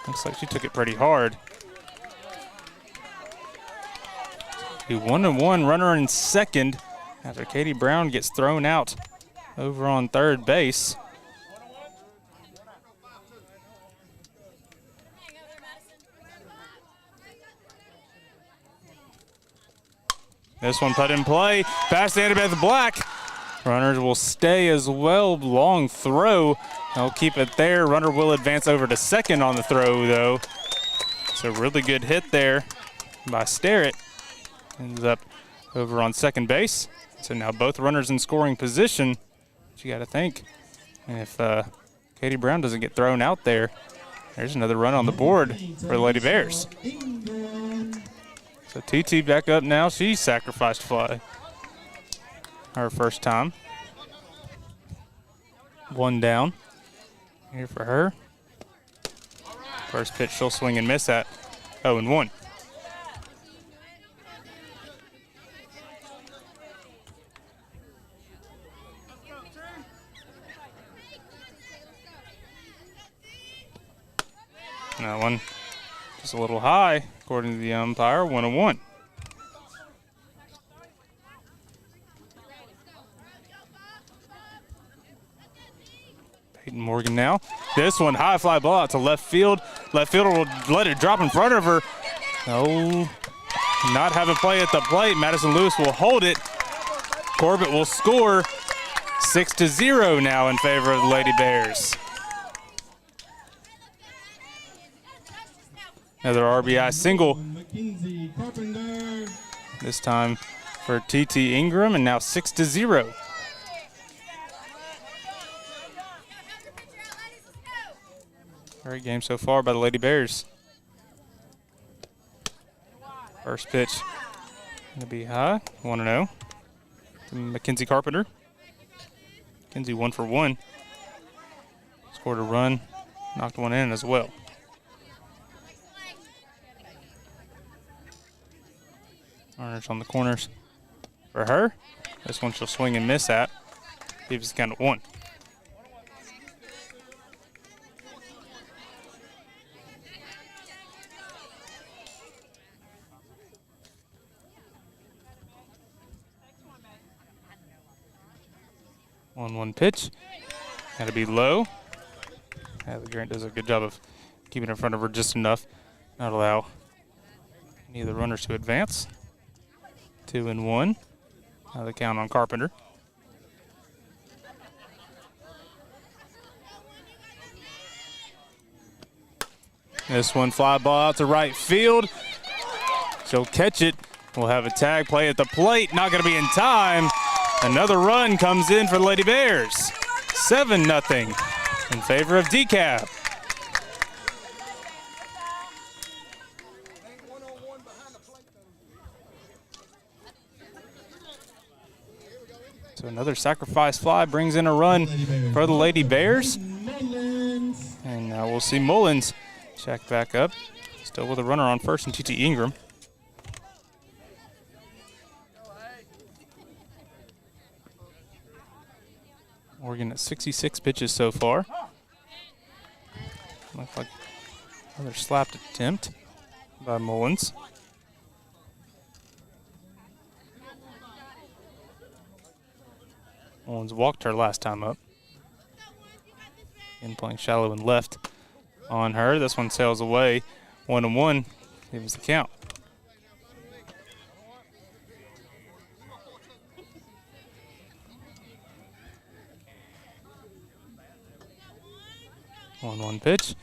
looks like she took it pretty hard. The 1-1 runner in second after Katie Brown gets thrown out over on third base. This one put in play. Pass to Annabeth Black. Runners will stay as well. Long throw. They'll keep it there. Runner will advance over to second on the throw, though. It's a really good hit there by Sterrett. Ends up over on second base. So now both runners in scoring position. But you got to think. And if Katie Brown doesn't get thrown out there, there's another run on the board for the Lady Bears. So TT back up now. She sacrificed fly her first time. One down here for her. First pitch she'll swing and miss at 0-1. That one just a little high, according to the umpire, 1-1. Peyton Morgan now. This one, high fly ball out to left field. Left fielder will let it drop in front of her. No, not having play at the plate. Madison Lewis will hold it. Corbett will score 6-0 now in favor of the Lady Bears. Another RBI single. This time for TT Ingram, and now 6-0. Great game so far by the Lady Bears. First pitch gonna be high, 1-0. To Mackenzie Carpenter. Mackenzie 1 for 1. Scored a run, knocked one in as well. Runners on the corners for her. This one she'll swing and miss at. Leaves the count at 1. One pitch. Got to be low. Hadley Grant does a good job of keeping in front of her just enough. Not allow any of the runners to advance. 2-1. Now the count on Carpenter. This one fly ball out to right field. She'll catch it. We'll have a tag play at the plate. Not going to be in time. Another run comes in for the Lady Bears. 7-0 in favor of DeKalb. So another sacrifice fly brings in a run for the Lady Bears. And now we'll see Mullins check back up. Still with a runner on first and TT Ingram. Oregon at 66 pitches so far. Looks like another slapped attempt by Mullins. Mullins walked her last time up. And playing shallow and left on her. This one sails away. 1-1. Gives the count. One pitch.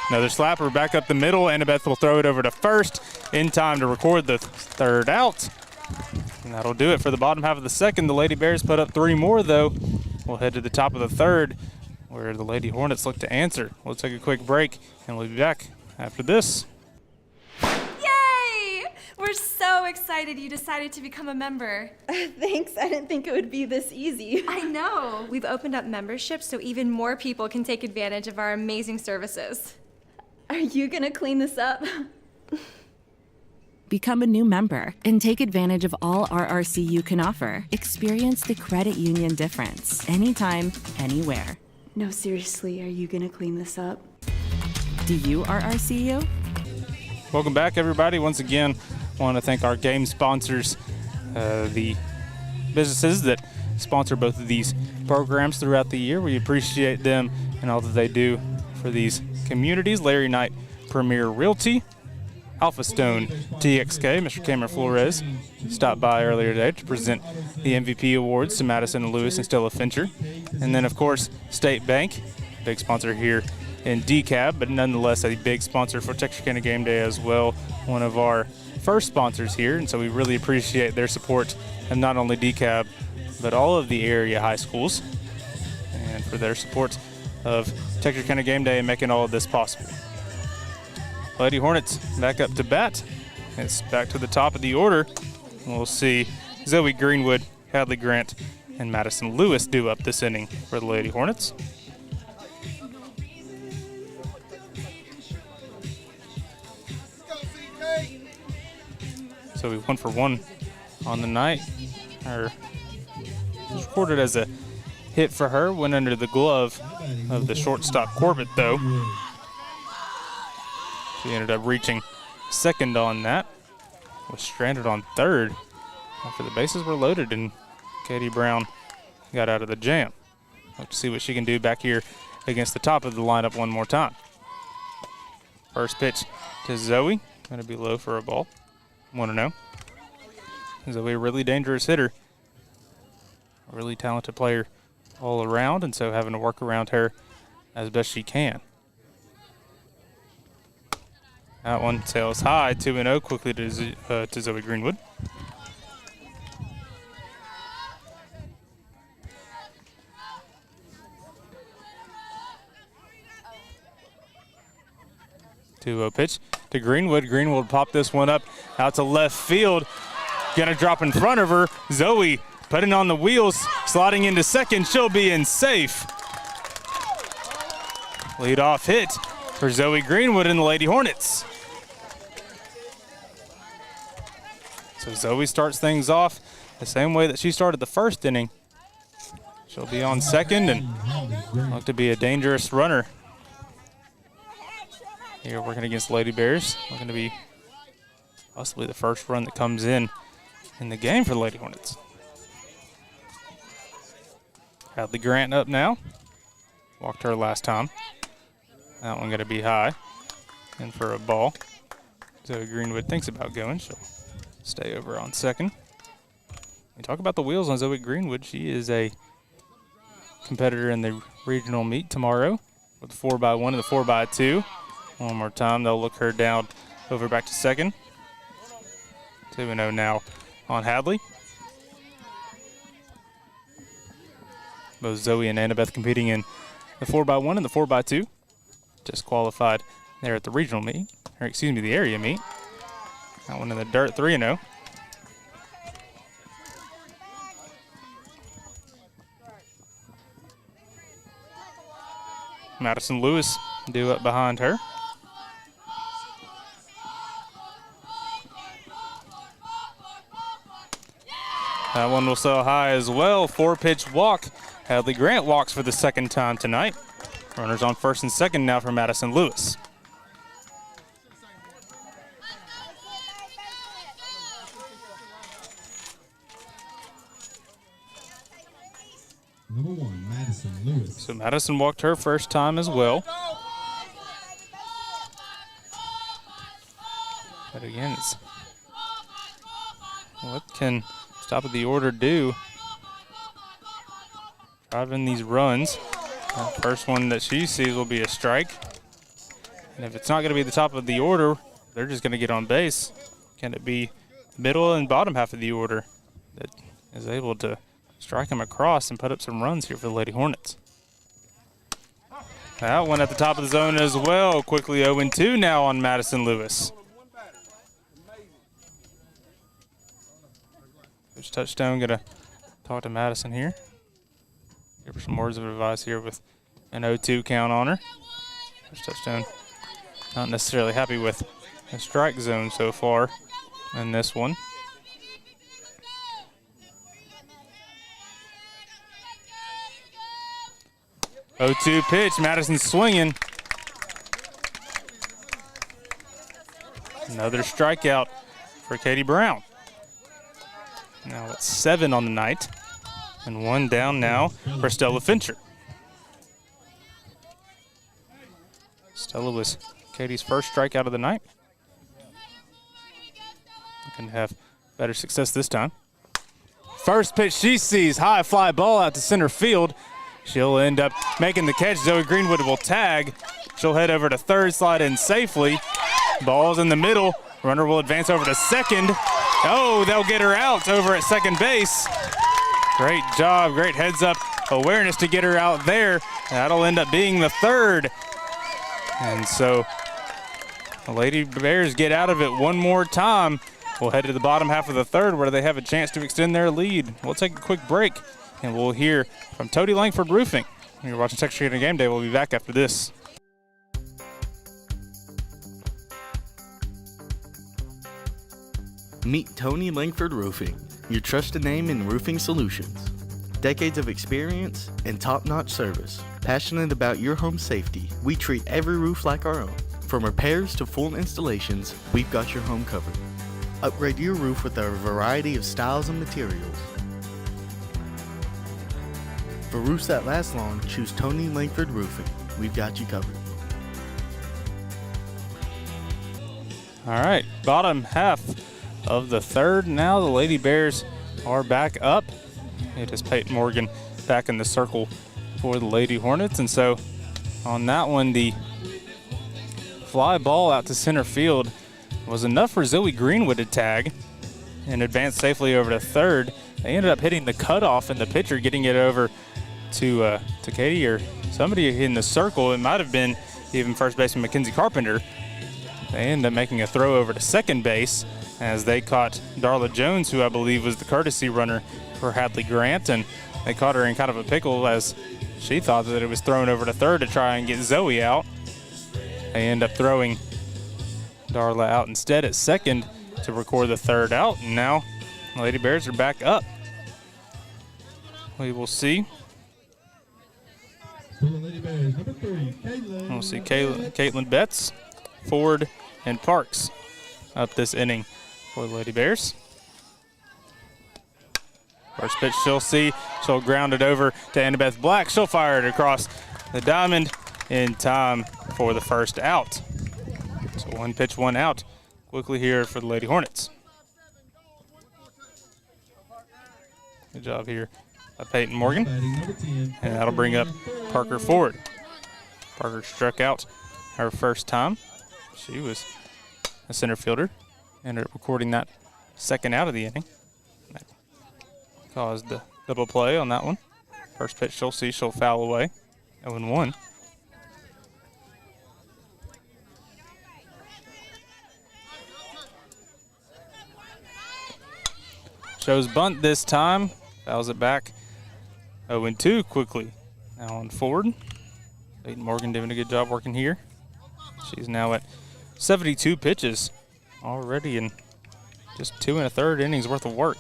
Another slapper back up the middle. Annabeth will throw it over to first in time to record the third out. And that'll do it for the bottom half of the second. The Lady Bears put up 3 more, though. We'll head to the top of the third, where the Lady Hornets look to answer. We'll take a quick break, and we'll be back after this. Yay! We're so excited you decided to become a member. Thanks, I didn't think it would be this easy. I know. We've opened up memberships so even more people can take advantage of our amazing services. Are you gonna clean this up? Become a new member and take advantage of all RRCU can offer. Experience the credit union difference anytime, anywhere. No, seriously, are you gonna clean this up? Do you RRCU? Welcome back, everybody. Once again, I want to thank our game sponsors, the businesses that sponsor both of these programs throughout the year. We appreciate them and all that they do for these communities. Larry Knight Premier Realty, Alpha Stone TXK, Mr. Cameron Flores, stopped by earlier today to present the MVP awards to Madison Lewis and Stella Fincher. And then, of course, State Bank, big sponsor here in DCAB, but nonetheless a big sponsor for Texarkana Gameday as well, one of our first sponsors here, and so we really appreciate their support of not only DCAB, but all of the area high schools, and for their support of Texarkana Gameday and making all of this possible. Lady Hornets back up to bat. It's back to the top of the order. We'll see Zoe Greenwood, Hadley Grant, and Madison Lewis do up this inning for the Lady Hornets. So we 1 for 1 on the night. It was recorded as a hit for her, went under the glove of the shortstop Corbett though. She ended up reaching second on that. Was stranded on third after the bases were loaded and Katie Brown got out of the jam. Let's see what she can do back here against the top of the lineup one more time. First pitch to Zoe. Going to be low for a ball. 1-0. Zoe, a really dangerous hitter. A really talented player all around, and so having to work around her as best she can. That one sails high, 2-0, quickly to Zoe Greenwood. Two-0 pitch to Greenwood. Greenwood popped this one up out to left field. Gonna drop in front of her. Zoe putting on the wheels, sliding into second. She'll be in safe. Lead-off hit for Zoe Greenwood and the Lady Hornets. So Zoe starts things off the same way that she started the first inning. She'll be on second and look to be a dangerous runner. Here working against Lady Bears. Looking to be possibly the first run that comes in the game for the Lady Hornets. Hadley Grant up now. Walked her last time. That one going to be high. And for a ball. So Greenwood thinks about going. She'll stay over on second. We talk about the wheels on Zoe Greenwood. She is a competitor in the regional meet tomorrow with the 4x1 and the 4x2. One more time, they'll look her down over back to second. 2-0 now on Hadley. Both Zoe and Annabeth competing in the 4x1 and the 4x2. Just qualified there at the regional meet, or excuse me, the area meet. That one in the dirt, 3-0. Madison Lewis due up behind her. That one will sail high as well. 4-pitch walk. Hadley Grant walks for the second time tonight. Runners on first and second now for Madison Lewis. Number 1, Madison Lewis. So Madison walked her first time as well. But again, it's what can top of the order do? Driving these runs. The first one that she sees will be a strike. And if it's not going to be the top of the order, they're just going to get on base. Can it be middle and bottom half of the order that is able to strike them across and put up some runs here for the Lady Hornets? That one at the top of the zone as well. Quickly 0-2 now on Madison Lewis. Coach Touchstone going to talk to Madison here. Give her some words of advice here with an 0-2 count on her. Coach Touchstone not necessarily happy with the strike zone so far in this one. Oh-2 pitch, Madison swinging. Another strikeout for Katie Brown. Now it's 7 on the night, and 1 down now for Stella Fincher. Stella was Katie's first strikeout of the night. Looking to have better success this time. First pitch she sees, high fly ball out to center field. She'll end up making the catch. Zoe Greenwood will tag. She'll head over to third, slide in safely. Ball's in the middle. Runner will advance over to second. Oh, they'll get her out over at second base. Great job, great heads up awareness to get her out there. That'll end up being the third. And so the Lady Bears get out of it one more time. We'll head to the bottom half of the third where they have a chance to extend their lead. We'll take a quick break and we'll hear from Toady Langford Roofing. You're watching Texarkana Game Day. We'll be back after this. Meet Tony Langford Roofing, your trusted name in roofing solutions. Decades of experience and top-notch service. Passionate about your home safety, we treat every roof like our own. From repairs to full installations, we've got your home covered. Upgrade your roof with our variety of styles and materials. For roofs that last long, choose Tony Langford Roofing. We've got you covered. All right, bottom half of the third. Now the Lady Bears are back up. It is Peyton Morgan back in the circle for the Lady Hornets. And so on that one, the fly ball out to center field was enough for Zoe Greenwood to tag and advance safely over to third. They ended up hitting the cutoff and the pitcher getting it over to Katie or somebody in the circle. It might have been even first baseman Mackenzie Carpenter. They ended up making a throw over to second base as they caught Darla Jones, who I believe was the courtesy runner for Hadley Grant, and they caught her in kind of a pickle as she thought that it was thrown over to third to try and get Zoe out. They end up throwing Darla out instead at second to record the third out, and now the Lady Bears are back up. We will see. We'll see Caitlin Betts, Ford, and Parks up this inning for the Lady Bears. First pitch she'll see. She'll ground it over to Annabeth Black. She'll fire it across the diamond in time for the first out. So one pitch, one out quickly here for the Lady Hornets. Good job here by Peyton Morgan. And that'll bring up Parker Ford. Parker struck out her first time. She was a center fielder. Ended up recording that second out of the inning. That caused the double play on that one. First pitch she'll see, she'll foul away. 0-1. Shows bunt this time. Fouls it back. 0-2 quickly. Now on Ford. Peyton Morgan doing a good job working here. She's now at 72 pitches already in just 2 1/3 innings worth of work.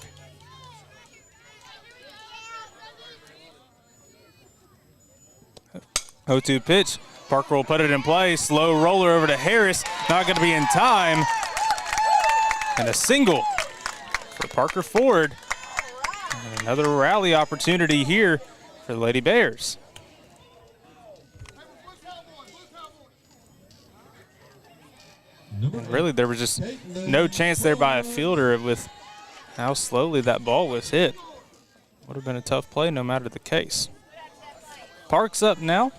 Oh, 0-2 pitch. Parker will put it in play. Slow roller over to Harris. Not going to be in time. And a single for Parker Ford. And another rally opportunity here for the Lady Bears. And really, there was just no chance there by a fielder with how slowly that ball was hit. Would have been a tough play no matter the case. Parks up now.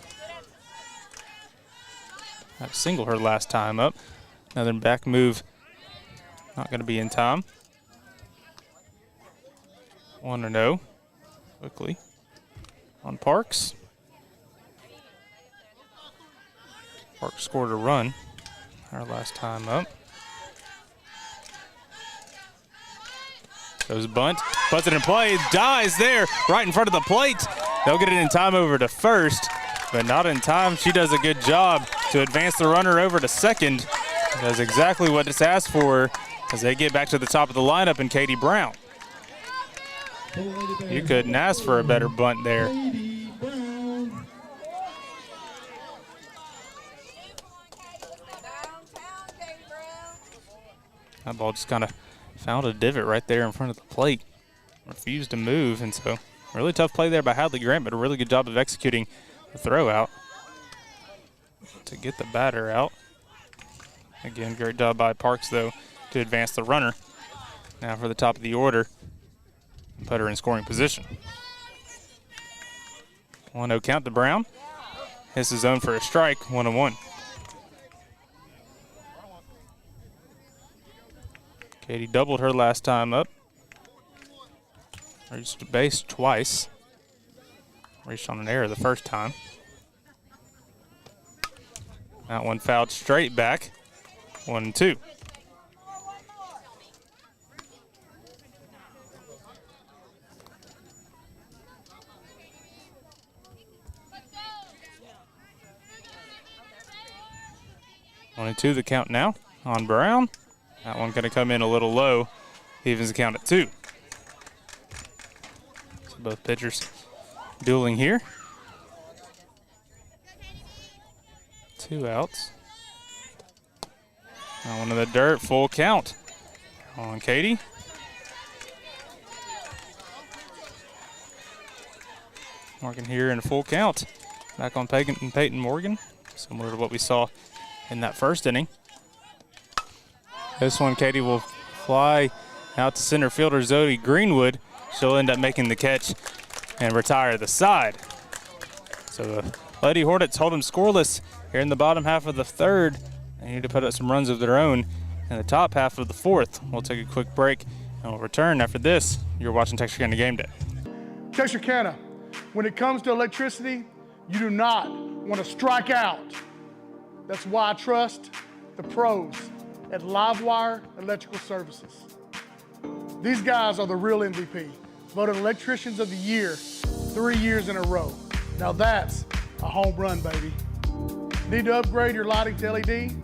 Had a single her last time up. Another back move. Not going to be in time. 1-0. Quickly on Parks. Parks scored a run our last time up. Goes bunt, puts it in play, dies there right in front of the plate. They'll get it in time over to first, but not in time. She does a good job to advance the runner over to second. Does exactly what it's asked for as they get back to the top of the lineup and Katie Brown. You couldn't ask for a better bunt there. That ball just kind of found a divot right there in front of the plate. Refused to move, and so really tough play there by Hadley Grant, but a really good job of executing the throw out to get the batter out. Again, great job by Parks, though, to advance the runner Now for the top of the order. Put her in scoring position. 1-0 count to Brown. Hits his zone for a strike, 1-1. Katie doubled her last time up. Reached the base twice. Reached on an error the first time. That one fouled straight back, 1-2. Only 2 the count now on Brown. That one going to come in a little low. Evens the count at 2. So both pitchers dueling here. 2 outs. Now one in the dirt, full count on Katie. Morgan here in a full count. Back on Peyton Morgan, similar to what we saw in that first inning. This one, Katie will fly out to center fielder Zoe Greenwood. She'll end up making the catch and retire the side. So the Lady Hornets hold them scoreless here in the bottom half of the third. They need to put up some runs of their own in the top half of the fourth. We'll take a quick break and we'll return after this. You're watching Texarkana Gameday. Texarkana, when it comes to electricity, you do not want to strike out. That's why I trust the pros at Livewire Electrical Services. These guys are the real MVP, voted Electricians of the Year 3 years in a row. Now that's a home run, baby. Need to upgrade your lighting to LED,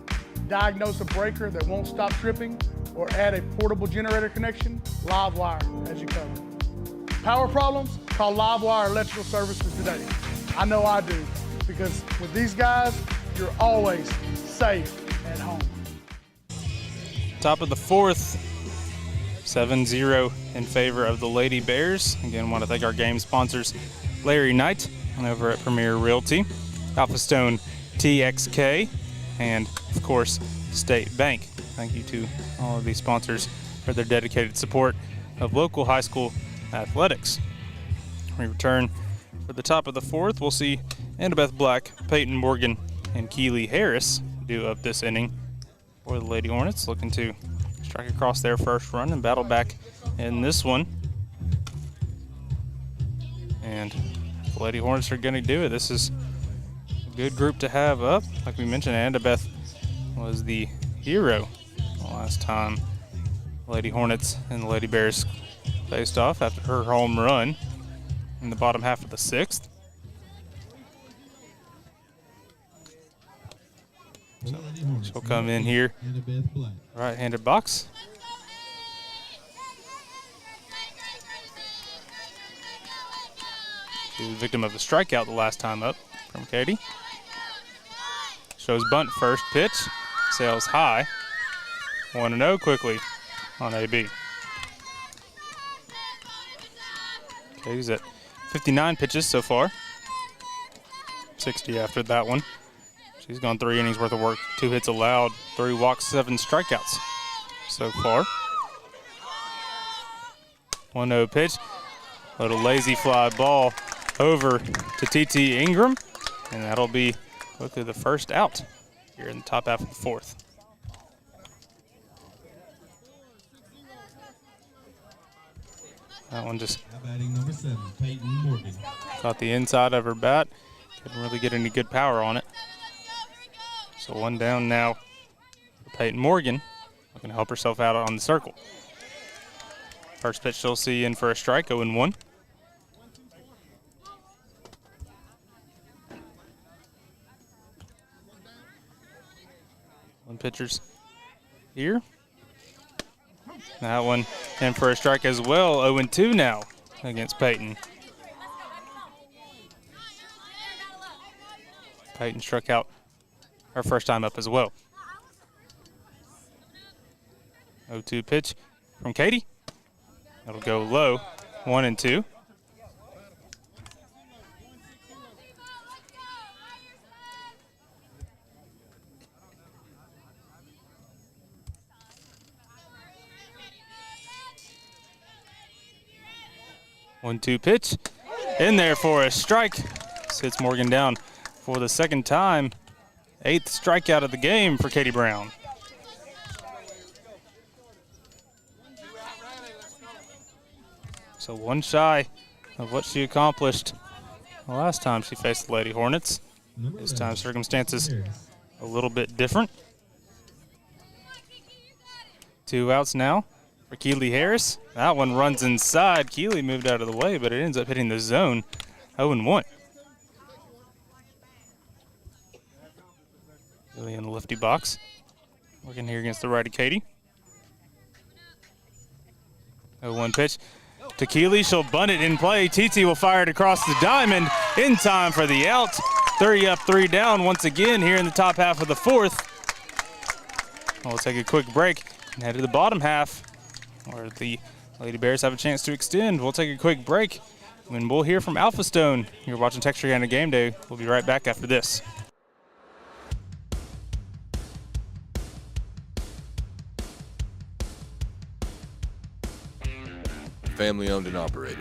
diagnose a breaker that won't stop tripping, or add a portable generator connection? Livewire has you covered. Power problems? Call Livewire Electrical Services today. I know I do, because with these guys, you're always safe at home. Top of the fourth, 7-0 in favor of the Lady Bears. Again, want to thank our game sponsors, Larry Knight and over at Premier Realty, Alpha Stone TXK, and of course, State Bank. Thank you to all of these sponsors for their dedicated support of local high school athletics. We return for the top of the fourth. We'll see Annabeth Black, Peyton Morgan, and Keely Harris do up this inning for the Lady Hornets, looking to strike across their first run and battle back in this one. And the Lady Hornets are going to do it. This is a good group to have up. Like we mentioned, Annabeth was the hero the last time Lady Hornets and the Lady Bears faced off after her home run in the bottom half of the sixth. So she'll come in here, right-handed box. She was the victim of the strikeout the last time up from Katie. Shows bunt first pitch, sails high. 1-0 quickly on AB. Katie's at 59 pitches so far. 60 after that one. She's gone 3 innings worth of work, 2 hits allowed, 3 walks, 7 strikeouts so far. 1-0 pitch, little lazy fly ball over to TT Ingram, and that'll be quickly the first out here in the top half of the fourth. That one just Batting number 7, Peyton Morgan. caught the inside of her bat. Couldn't really get any good power on it. So 1 down now for Peyton Morgan, looking to help herself out on the circle. First pitch she'll see in for a strike, 0-1. One pitcher's here. That one in for a strike as well, 0-2 now against Peyton. Peyton struck out her first time up as well. 0-2 pitch from Katie. That'll go low, 1-2. 1-2 pitch in there for a strike. Sits Morgan down for the second time. 8th strikeout of the game for Katie Brown. So one shy of what she accomplished the last time she faced the Lady Hornets. This time circumstances a little bit different. 2 outs now for Keely Harris. That one runs inside. Keely moved out of the way, but it ends up hitting the zone. 0-1. Keely in the lefty box. Working here against the righty Katie. 0-1 pitch to Keely. She'll bunt it in play. TT will fire it across the diamond in time for the out. 3 up, 3 down once again here in the top half of the 4th. We'll take a quick break and head to the bottom half where the Lady Bears have a chance to extend. We'll take a quick break and we'll hear from Alpha Stone. You're watching Texarkana Gameday. We'll be right back after this. Family owned and operated.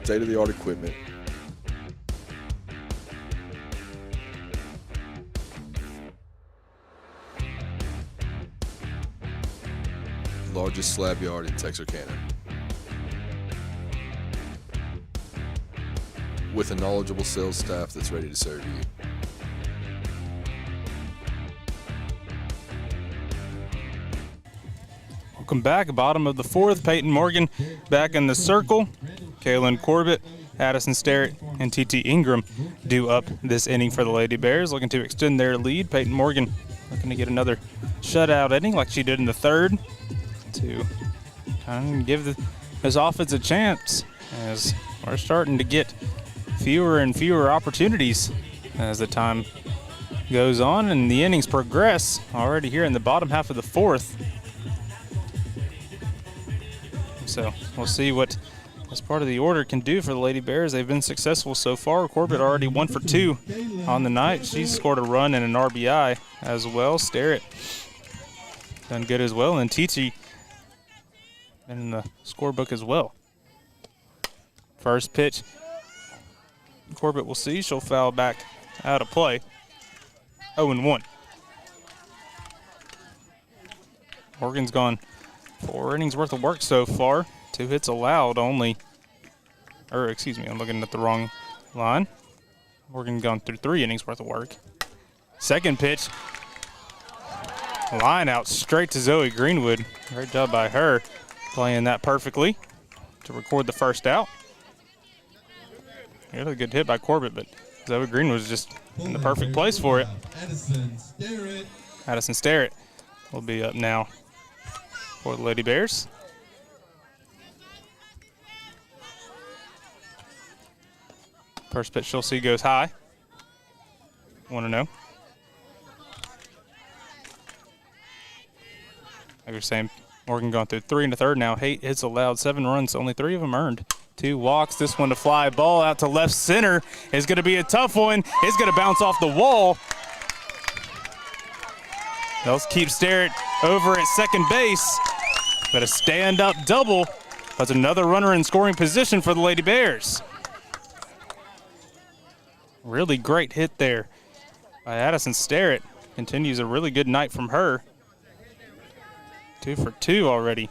State-of-the-art equipment. Largest slab yard in Texarkana. With a knowledgeable sales staff that's ready to serve you. Welcome back, bottom of the 4th. Peyton Morgan back in the circle. Kaylin Corbett, Addison Sterrett, and TT Ingram do up this inning for the Lady Bears, looking to extend their lead. Peyton Morgan looking to get another shutout inning like she did in the 3rd to kind of give this offense a chance, as we're starting to get fewer and fewer opportunities as the time goes on and the innings progress. Already here in the bottom half of the 4th. So we'll see what this part of the order can do for the Lady Bears. They've been successful so far. Corbett already 1 for 2 on the night. She's scored a run and an RBI as well. Sterrett done good as well. And TT been in the scorebook as well. First pitch, Corbett will see. She'll foul back out of play. 0-1. Morgan's gone 4 innings worth of work so far. 2 hits allowed only. Or excuse me, I'm looking at the wrong line. Morgan gone through 3 innings worth of work. Second pitch. Line out straight to Zoe Greenwood. Great job by her playing that perfectly to record the first out. Really good hit by Corbett, but Zoe Greenwood was just in the perfect place for it. Addison Sterrett will be up now for the Lady Bears. First pitch she'll see goes high. 1-0. Like you're saying, Morgan gone through 3 1/3 now. 8 hits allowed, 7 runs, only 3 of them earned. 2 walks, this one to fly ball out to left center is going to be a tough one. It's going to bounce off the wall. They'll keep Sterrett over at second base, but a stand-up double puts another runner in scoring position for the Lady Bears. Really great hit there by Addison Sterrett. Continues a really good night from her. 2 for 2 already.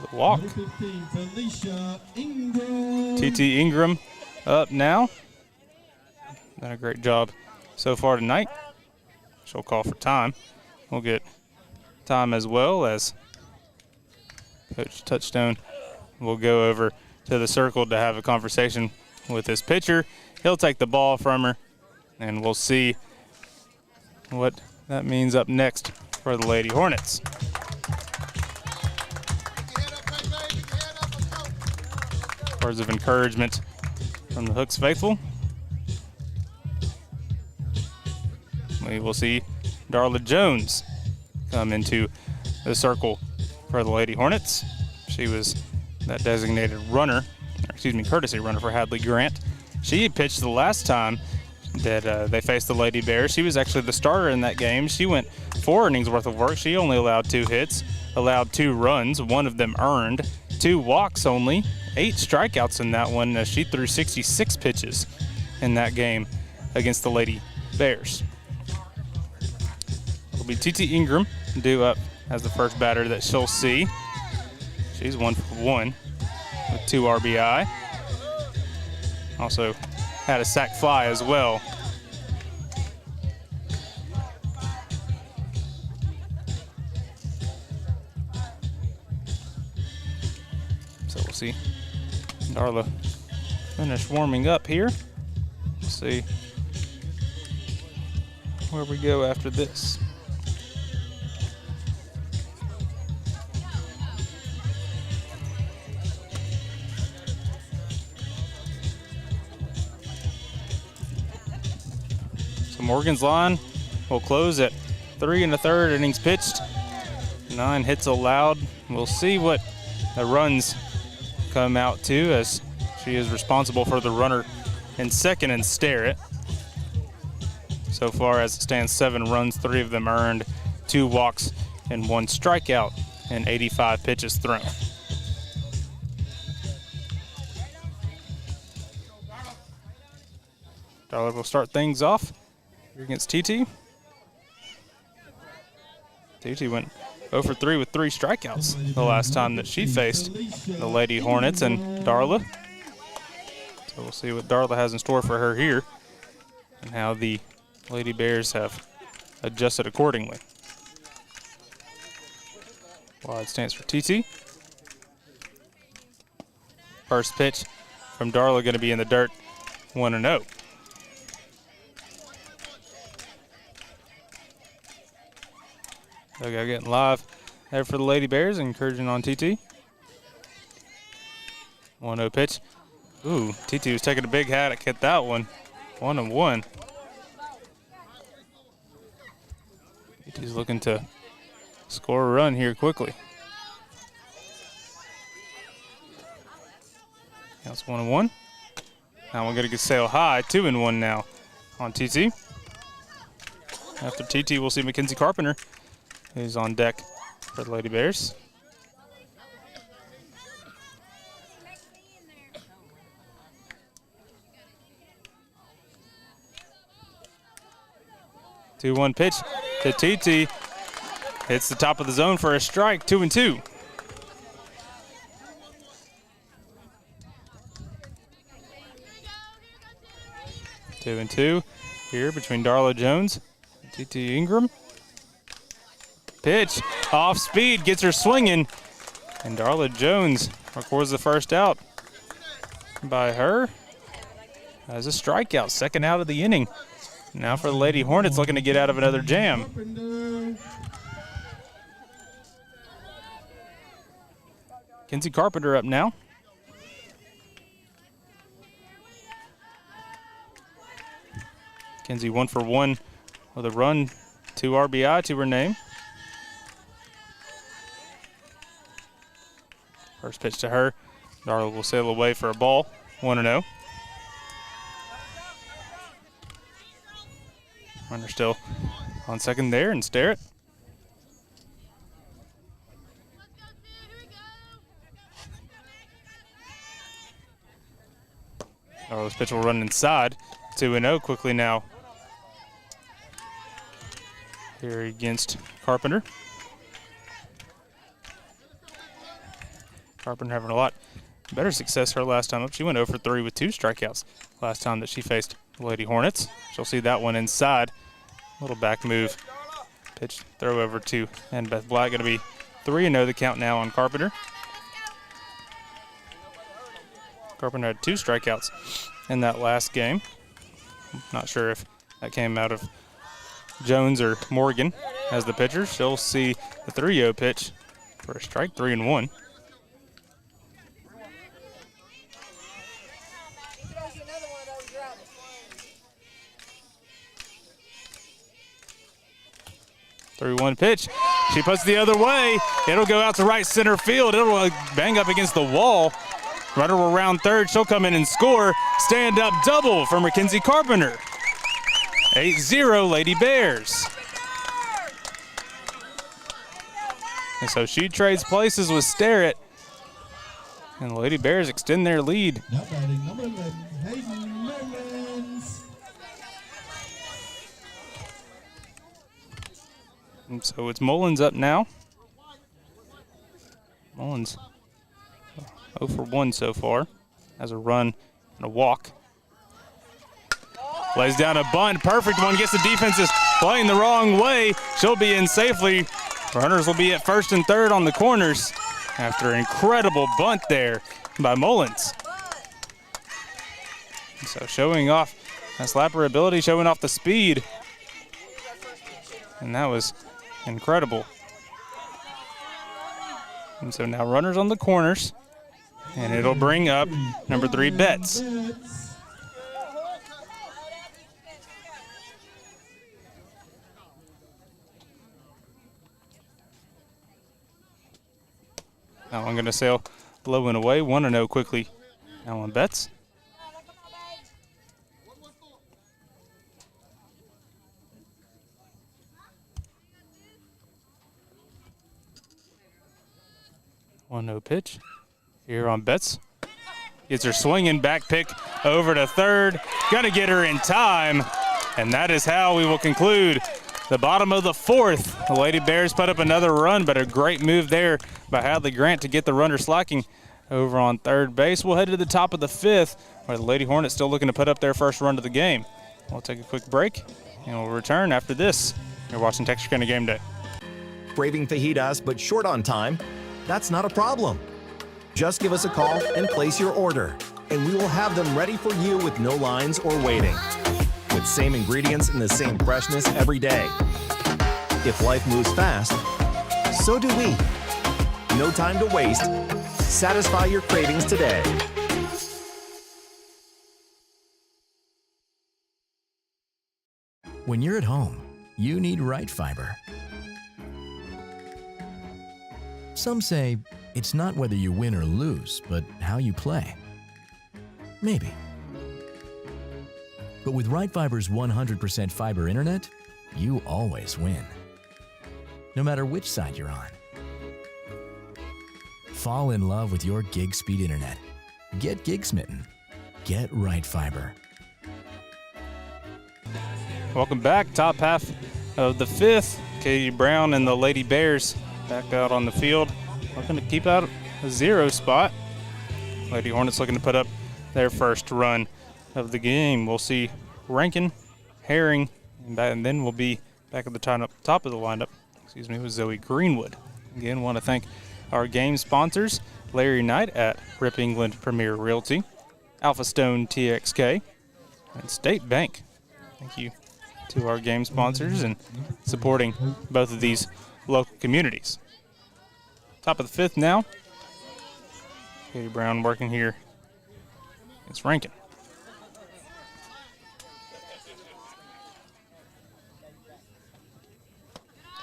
The walk. TT Ingram up now. Done a great job so far tonight. She'll call for time. We'll get time as well as Coach Touchstone will go over to the circle to have a conversation with his pitcher. He'll take the ball from her, and we'll see what that means up next for the Lady Hornets. Words of encouragement from the Hooks faithful. We will see Darla Jones come into the circle for the Lady Hornets. She was that designated runner, courtesy runner for Hadley Grant. She pitched the last time that they faced the Lady Bears. She was actually the starter in that game. She went 4 innings worth of work. She only allowed 2 hits. allowed 2 runs, 1 of them earned, 2 walks only, 8 strikeouts in that one as she threw 66 pitches in that game against the Lady Bears. It'll be TT Ingram due up as the first batter that she'll see. She's 1 for 1 with 2 RBI. Also had a sac fly as well. So we'll see Darla finish warming up here. Let's see where we go after this. So Morgan's line will close at 3 1/3 innings pitched, 9 hits allowed. We'll see what the runs come out to, as she is responsible for the runner in second and Starrett. So far as it stands, 7 runs, 3 of them earned, 2 walks, and 1 strikeout in 85 pitches thrown. Darla will start things off here against TT. TT went 0 for 3 with 3 strikeouts the last time that she faced the Lady Hornets and Darla. So we'll see what Darla has in store for her here and how the Lady Bears have adjusted accordingly. Wide stance for TT. First pitch from Darla going to be in the dirt, 1-0. Dugout getting live there for the Lady Bears, encouraging on TT. 1-0 pitch. Ooh, TT was taking a big hat at that one. 1-1. TT's looking to score a run here quickly. That's 1-1. Now we're going to get sail high, 2-1 now on TT. After TT, we'll see Mackenzie Carpenter, who's on deck for the Lady Bears. Two 2-1 pitch to TT. Hits the top of the zone for a strike, 2-2. Two and two here between Darla Jones and TT Ingram. Pitch off speed, gets her swinging, and Darla Jones records the first out by her as a strikeout, second out of the inning. Now for the Lady Hornets, looking to get out of another jam. Kenzie Carpenter up now. Kenzie 1 for 1 with a run, 2 RBI to her name. First pitch to her. Darla will sail away for a ball, 1-0. Runner still on second there, and Starrett. Darla's pitch will run inside, 2-0 quickly now here against Carpenter. Carpenter having a lot better success her last time up. She went 0 for 3 with 2 strikeouts last time that she faced the Lady Hornets. She'll see that one inside. Little back move. Pitch throw over to and Beth Black. Going to be 3-0 the count now on Carpenter. Carpenter had 2 strikeouts in that last game. Not sure if that came out of Jones or Morgan as the pitcher. She'll see the 3-0 pitch for a strike, 3-1. Three-one pitch. She puts the other way. It'll go out to right center field. It'll bang up against the wall. Runner will round third. She'll come in and score. Stand-up double for Mackenzie Carpenter. 8-0 Lady Bears. And so she trades places with Starrett. And the Lady Bears extend their lead. Now batting number 11, Hayden Merlins. And so it's Mullins up now. Mullins 0 for 1 so far. Has a run and a walk. Lays down a bunt. Perfect one. Gets the defenses playing the wrong way. She'll be in safely. Runners will be at first and third on the corners after an incredible bunt there by Mullins. So showing off that slapper ability, showing off the speed. And that was incredible. And so now runners on the corners. And it'll bring up number 3, Betts. Now I'm going to sail low and away. 1-0 quickly. Now on Betts. One-no pitch. Here on Betts. Gets her swinging back pick over to third. Gonna get her in time. And that is how we will conclude the bottom of the 4th. The Lady Bears put up another run, but a great move there by Hadley Grant to get the runner slacking over on third base. We'll head to the top of the 5th, where the Lady Hornets still looking to put up their first run of the game. We'll take a quick break, and we'll return after this. You're watching Texarkana Gameday. Craving fajitas but short on time? That's not a problem. Just give us a call and place your order, and we will have them ready for you with no lines or waiting. With same ingredients and the same freshness every day. If life moves fast, so do we. No time to waste. Satisfy your cravings today. When you're at home, you need right fiber. Some say it's not whether you win or lose, but how you play. Maybe. But with Right Fiber's 100% fiber internet, you always win. No matter which side you're on. Fall in love with your gig speed internet. Get gig smitten. Get Right Fiber. Welcome back. Top half of the 5th. Katie Brown and the Lady Bears back out on the field. Looking to keep out a 0 spot. Lady Hornets looking to put up their first run of the game. We'll see Rankin, Herring, and then we'll be back at the top of the lineup. With Zoe Greenwood. Again, want to thank our game sponsors, Larry Knight at Rip England Premier Realty, Alpha Stone TXK, and State Bank. Thank you to our game sponsors and supporting both of these local communities. Top of the 5th now. Katie Brown working here. It's Rankin.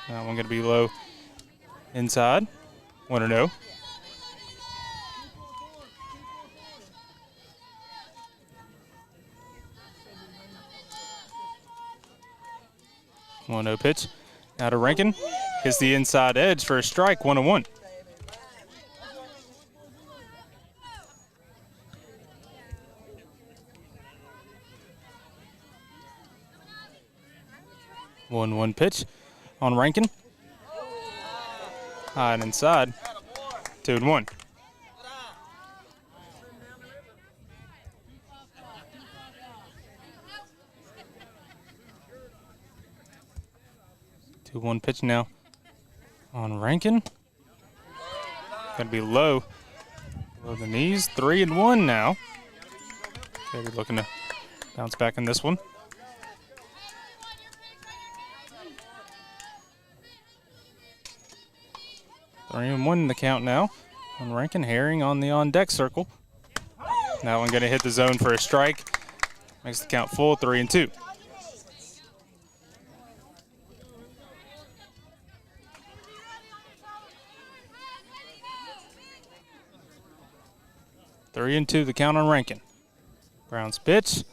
That one going to be low inside. 1-0. One-oh pitch out of Rankin. Hits the inside edge for a strike. 1-1. One pitch on Rankin. High and inside. 2-1. One pitch now on Rankin. Gonna be low the knees. 3-1 now. Katie looking to bounce back in this one. Three and 1 in the count now on Rankin. Herring on the on-deck circle. That one going to hit the zone for a strike. Makes the count full, 3-2. Three and 2, the count on Rankin. Brown's pitch.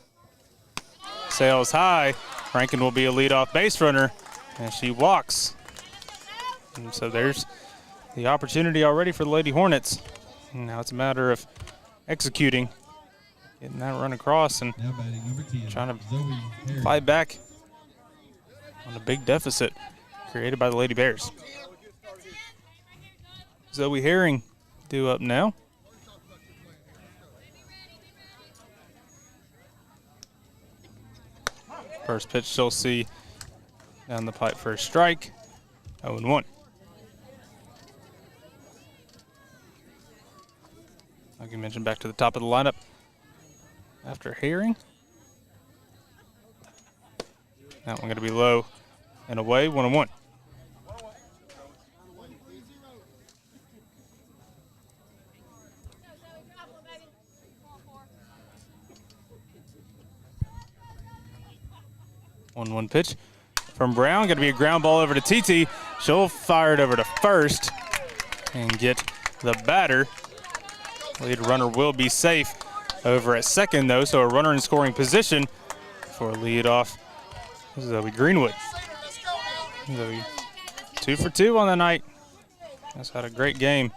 Sails high. Rankin will be a leadoff base runner, and she walks. And so there's the opportunity already for the Lady Hornets. Now it's a matter of executing, getting that run across and Now batting number 10, trying to Zoe Harris. fight back on a big deficit created by the Lady Bears. Zoe Herring due up now. First pitch she'll see down the pipe for a strike. 0-1. Like you mentioned, back to the top of the lineup after Herring. That one going to be low and away, 1-1. One pitch from Brown, going to be a ground ball over to TT. She'll fire it over to first and get the batter. Lead runner will be safe over at second, though, so a runner in scoring position for leadoff Zoe Greenwood. Zoe 2 for 2 on the night. Has had a great game.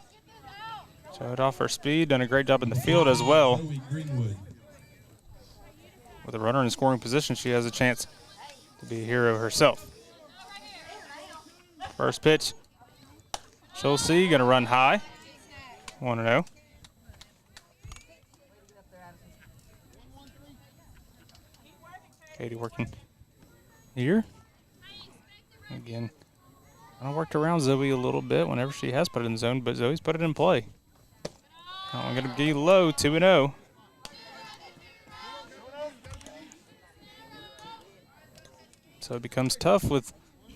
Showed off her speed, done a great job in the field as well. With a runner in scoring position, she has a chance to be a hero herself. First pitch, she'll see, going to run high. 1-0. Katie working here. Again, I worked around Zoe a little bit whenever she has put it in the zone, but Zoe's put it in play. I'm going to be low, 2-0. So it becomes tough with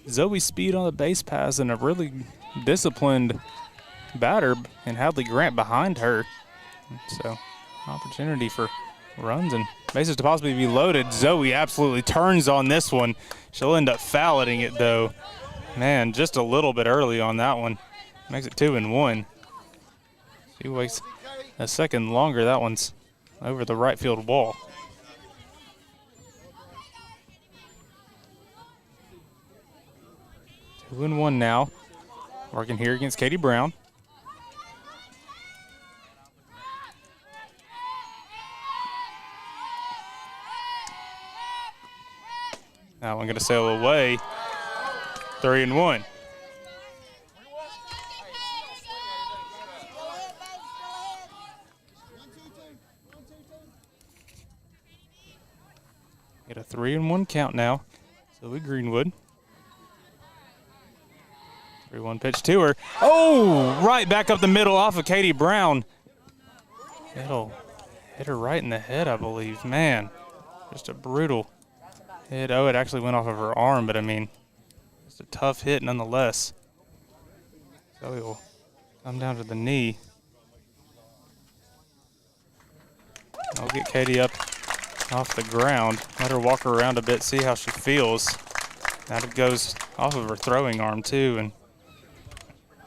Zoe's speed on the base paths and a really disciplined batter and Hadley Grant behind her. So opportunity for runs and bases to possibly be loaded. Zoe absolutely turns on this one. She'll end up fouling it though. Man, just a little bit early on that one. Makes it 2-1. She waits a second longer. That one's over the right field wall. 2-1 now. Working here against Katie Brown. Now I'm going to sail away. 3-1. Get a 3-1 count now. Zoe Greenwood. 3-1 pitch to her. Oh, right back up the middle off of Katie Brown. It'll hit her right in the head, I believe. Man, just a brutal hit. Oh, it actually went off of her arm, but I mean, it's a tough hit nonetheless. So it will come down to the knee. I'll get Katie up off the ground. Let her walk around a bit, see how she feels. That goes off of her throwing arm too, and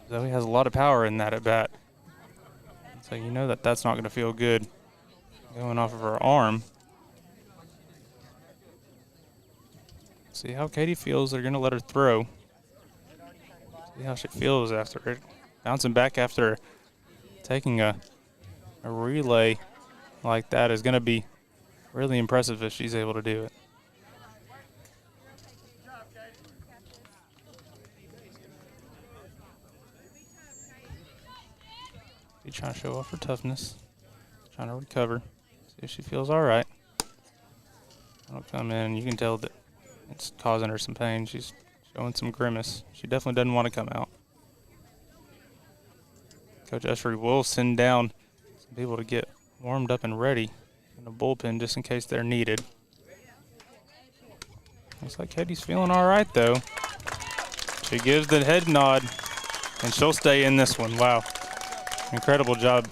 Zoe has a lot of power in that at bat. So you know that that's not going to feel good going off of her arm. See how Katie feels. They're going to let her throw. See how she feels after it. Bouncing back after taking a relay like that is going to be really impressive if she's able to do it. She's trying to show off her toughness. Trying to recover. See if she feels all right. I'll come in. You can tell that it's causing her some pain. She's showing some grimace. She definitely doesn't want to come out. Coach Essery will send down some people to get warmed up and ready in the bullpen just in case they're needed. Looks like Katie's feeling all right, though. She gives the head nod, and she'll stay in this one. Wow. Incredible job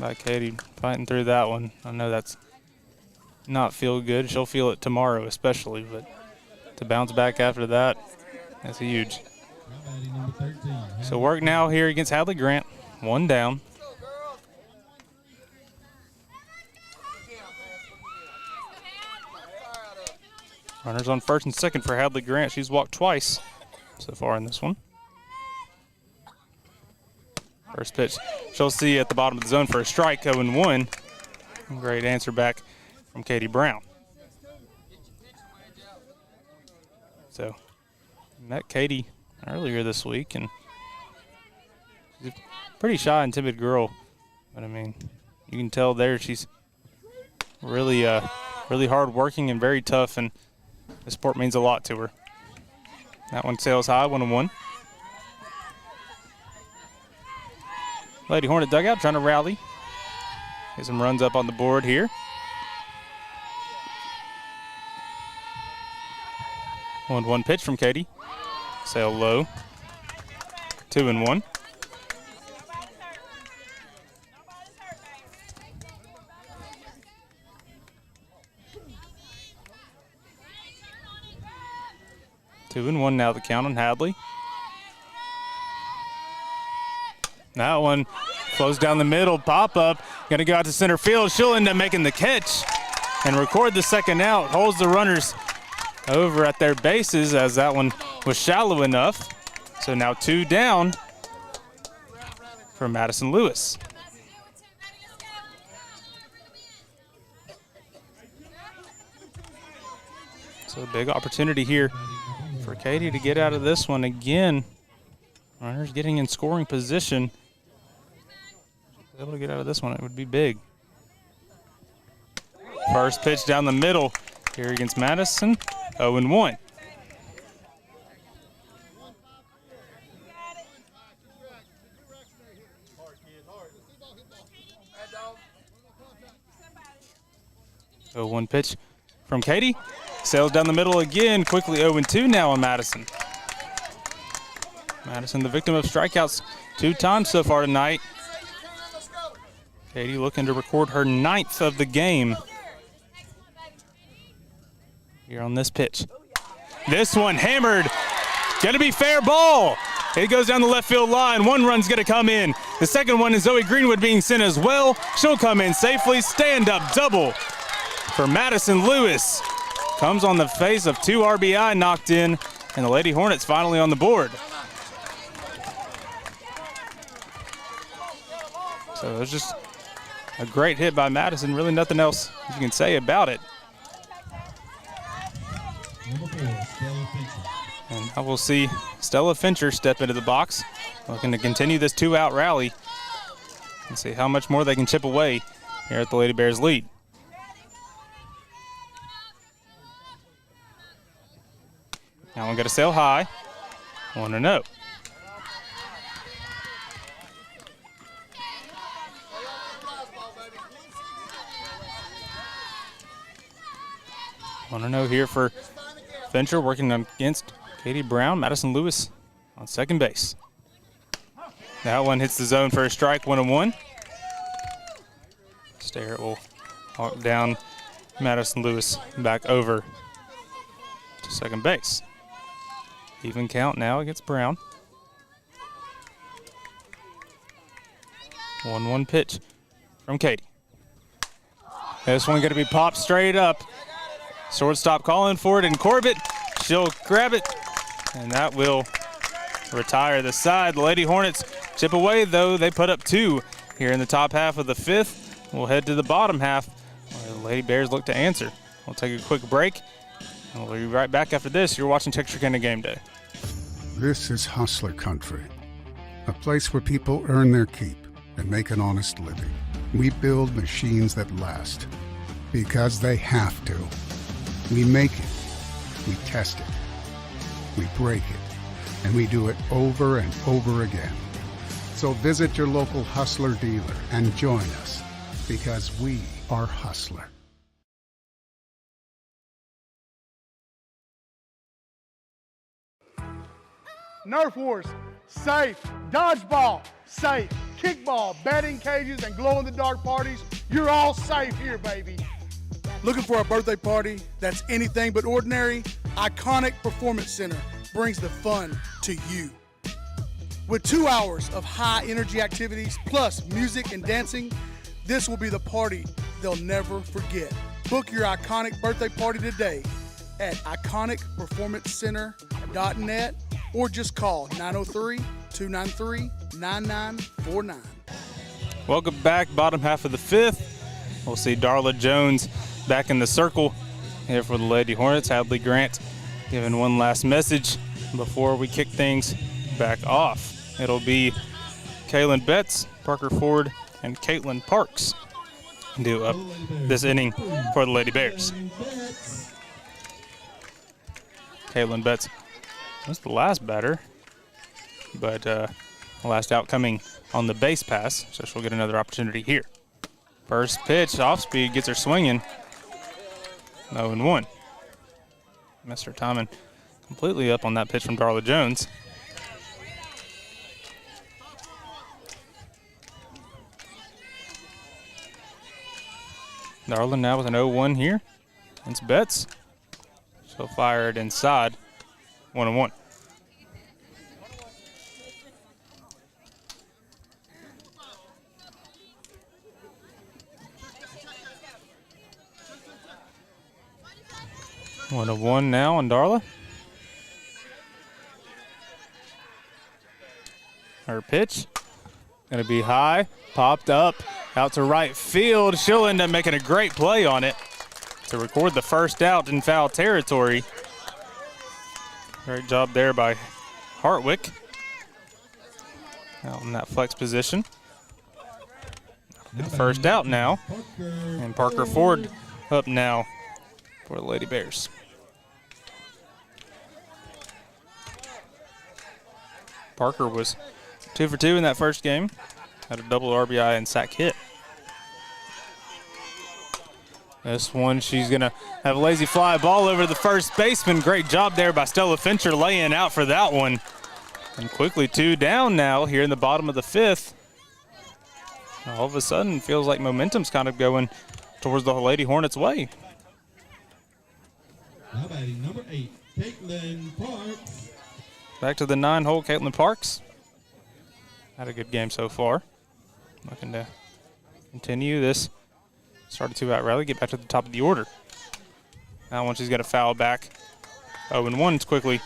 by Katie fighting through that one. I know that's not feel good. She'll feel it tomorrow especially, but to bounce back after that, that's huge. So work now here against Hadley Grant. 1 down. Runners on first and second for Hadley Grant. She's walked twice so far in this one. First pitch, she'll see at the bottom of the zone for a strike, 0-1. Great answer back from Katie Brown. So, met Katie earlier this week, and she's a pretty shy and timid girl. But I mean, you can tell there she's really, really hard working and very tough, and the sport means a lot to her. That one sails high, 1-1. Lady Hornet dugout trying to rally. Get some runs up on the board here. 1-1 pitch from Katie. Sail low. 2-1. Two and one now, the count on Hadley. That one flows down the middle, pop up, gonna go out to center field. She'll end up making the catch and record the second out. Holds the runners over at their bases as that one was shallow enough. So now 2 down for Madison Lewis. So a big opportunity here for Katie to get out of this one again. Runners getting in scoring position. Able to get out of this one, it would be big. First pitch down the middle here against Madison, 0-1. Oh, one pitch from Katie. Sails down the middle again, quickly 0-2 now on Madison. Madison, the victim of strikeouts 2 times so far tonight. Katie looking to record her 9th of the game here on this pitch. This one hammered. Gonna be fair ball. It goes down the left field line. 1 run's gonna come in. The second one is Zoe Greenwood being sent as well. She'll come in safely. Stand up double for Madison Lewis. Comes on the face of 2 RBI knocked in, and the Lady Hornets finally on the board. So it was just a great hit by Madison. Really nothing else you can say about it. And I will see Stella Fincher step into the box, looking to continue this 2-out rally and see how much more they can chip away here at the Lady Bears lead. Now we're going to sail high, 1-0. Want to know here for Fincher working against Katie Brown. Madison Lewis on second base. That one hits the zone for a strike, 1-1. Starrett will walk down Madison Lewis back over to second base. Even count now against Brown. 1-1 pitch from Katie. This one going to be popped straight up. Shortstop calling for it, and Corbett, she'll grab it, and that will retire the side. The Lady Hornets chip away, though. They put up 2 here in the top half of the 5th. We'll head to the bottom half where the Lady Bears look to answer. We'll take a quick break, and we'll be right back after this. You're watching Texarkana Gameday. This is hustler country, a place where people earn their keep and make an honest living. We build machines that last because they have to. We make it, we test it, we break it, and we do it over and over again. So visit your local Hustler dealer and join us, because we are Hustler. Nerf Wars, safe. Dodgeball, safe. Kickball, batting cages, and glow-in-the-dark parties, you're all safe here, baby. Looking for a birthday party that's anything but ordinary? Iconic Performance Center brings the fun to you. With 2 hours of high-energy activities, plus music and dancing, this will be the party they'll never forget. Book your iconic birthday party today at iconicperformancecenter.net or just call 293-9949. Welcome back, bottom half of the fifth. We'll see Darla Jones back in the circle here for the Lady Hornets. Hadley Grant giving one last message before we kick things back off. It'll be Kaylin Betts, Parker Ford, and Caitlin Parks do up this inning for the Lady Bears. Caitlin Betts was the last batter, but last out coming on the base pass, so she'll get another opportunity here. First pitch, off speed, gets her swinging. 0-1. Missed her timing completely up on that pitch from Darla Jones. Darla now with an 0-1 here. It's Betts. She'll fire it inside. 1-1. One of one now on Darla. Her pitch gonna be high, popped up, out to right field. She'll end up making a great play on it to record the first out in foul territory. Great job there by Hartwick. Out in that flex position. Get the first out now. And Parker Ford up now for the Lady Bears. Parker was 2 for 2 in that first game. Had a double RBI and sack hit. This one, she's going to have a lazy fly ball over the first baseman. Great job there by Stella Fincher laying out for that one. And quickly 2 down now here in the bottom of the fifth. All of a sudden, feels like momentum's kind of going towards the Lady Hornets' way. Now batting number 8, Caitlin Parks. Back to the 9-hole, Caitlin Parks. Had a good game so far. Looking to continue this. Start a 2-out rally, get back to the top of the order. Now one she's got a foul back. 0-1 quickly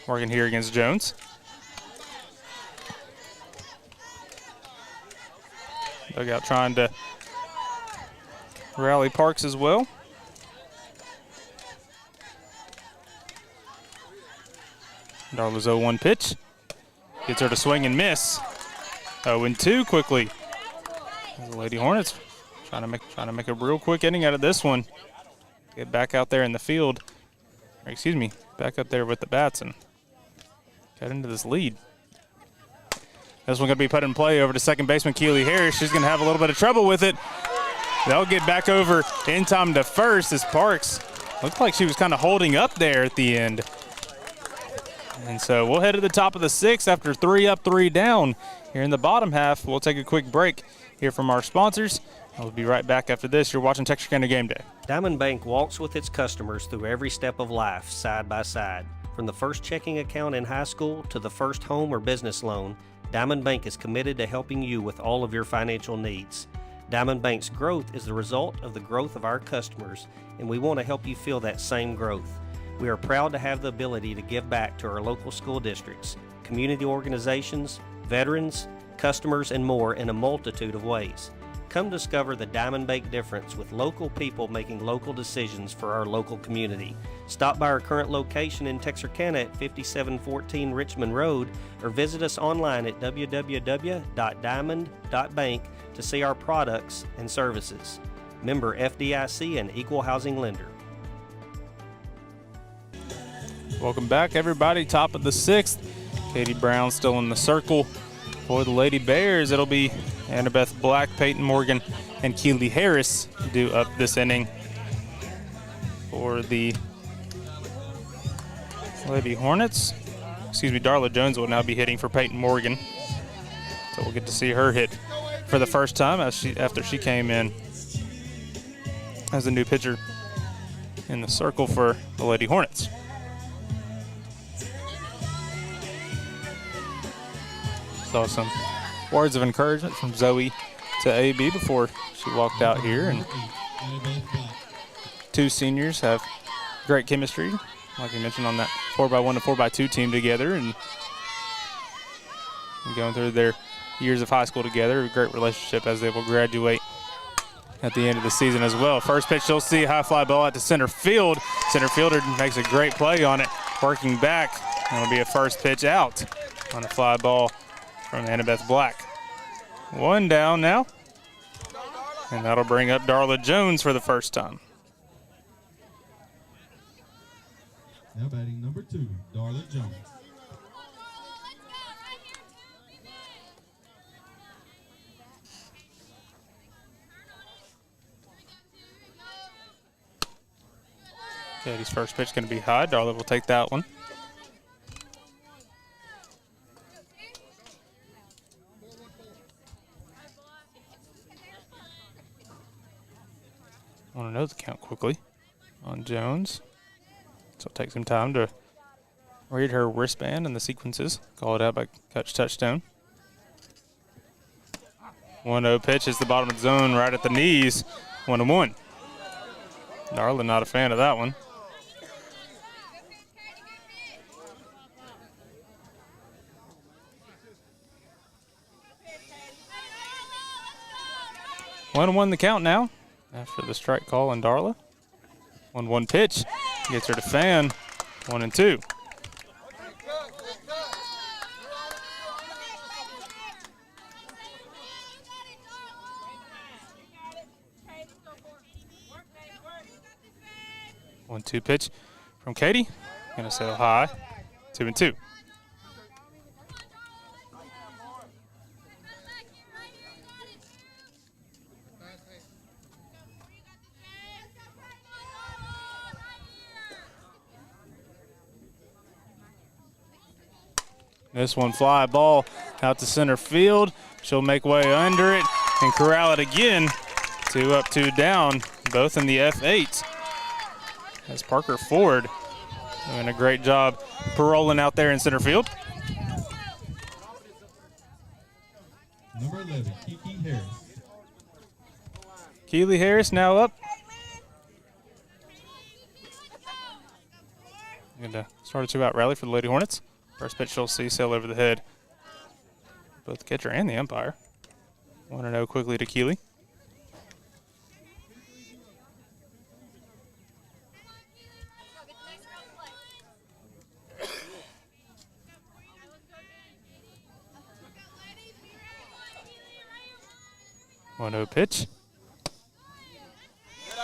working here against Jones. Dugout trying to rally Parks as well. Darla's 0-1 pitch. Gets her to swing and miss. 0-2 quickly. The Lady Hornets trying to make a real quick inning out of this one. Get back out there in the field. Or excuse me, back up there with the bats and get into this lead. This one going to be put in play over to second baseman Keely Harris. She's going to have a little bit of trouble with it. They'll get back over in time to first as Parks looked like she was kind of holding up there at the end. And so we'll head to the top of the sixth after 3 up, 3 down. Here in the bottom half, we'll take a quick break here from our sponsors. We'll be right back after this. You're watching Texarkana Gameday. Diamond Bank walks with its customers through every step of life, side by side. From the first checking account in high school to the first home or business loan, Diamond Bank is committed to helping you with all of your financial needs. Diamond Bank's growth is the result of the growth of our customers, and we want to help you feel that same growth. We are proud to have the ability to give back to our local school districts, community organizations, veterans, customers, and more in a multitude of ways. Come discover the Diamond Bank difference with local people making local decisions for our local community. Stop by our current location in Texarkana at 5714 Richmond Road or visit us online at www.diamond.bank to see our products and services. Member FDIC and Equal Housing Lender. Welcome back, everybody. Top of the sixth. Katie Brown still in the circle for the Lady Bears. It'll be Annabeth Black, Peyton Morgan, and Keely Harris do up this inning for the Lady Hornets. Excuse me, Darla Jones will now be hitting for Peyton Morgan. So we'll get to see her hit for the first time after she came in as a new pitcher in the circle for the Lady Hornets. Saw some words of encouragement from Zoe to AB before she walked out here, and 2 seniors have great chemistry, like you mentioned, on that 4x1 to 4x2 team together, and and going through their years of high school together. A great relationship as they will graduate at the end of the season as well. First pitch, you'll see high fly ball out to center field. Center fielder makes a great play on it, working back. That'll be a first pitch out on a fly ball from Annabeth Black. One down now, and that'll bring up Darla Jones for the first time. Now batting number 2, Darla Jones. Katie's first pitch going to be high. Darla will take that one. I want to know the count quickly on Jones. So it'll take some time to read her wristband and the sequences. Call it out by Coach Touchstone. 1-0 pitch is the bottom of the zone right at the knees. 1-1. Darla not a fan of that one. One the count now after the strike call on Darla. 1-1 pitch gets her to fan. 1-2. One-two pitch from Katie. Gonna sail high. 2-2. This one fly ball out to center field. She'll make way under it and corral it again. 2 up, 2 down, both in the F8. As Parker Ford doing a great job paroling out there in center field. Number 11, Kiki Harris. Keely Harris now up. And start a 2-out rally for the Lady Hornets. First pitch she'll see sail over the head. Both the catcher and the umpire. 1-0 quickly to Keely. One-0 pitch.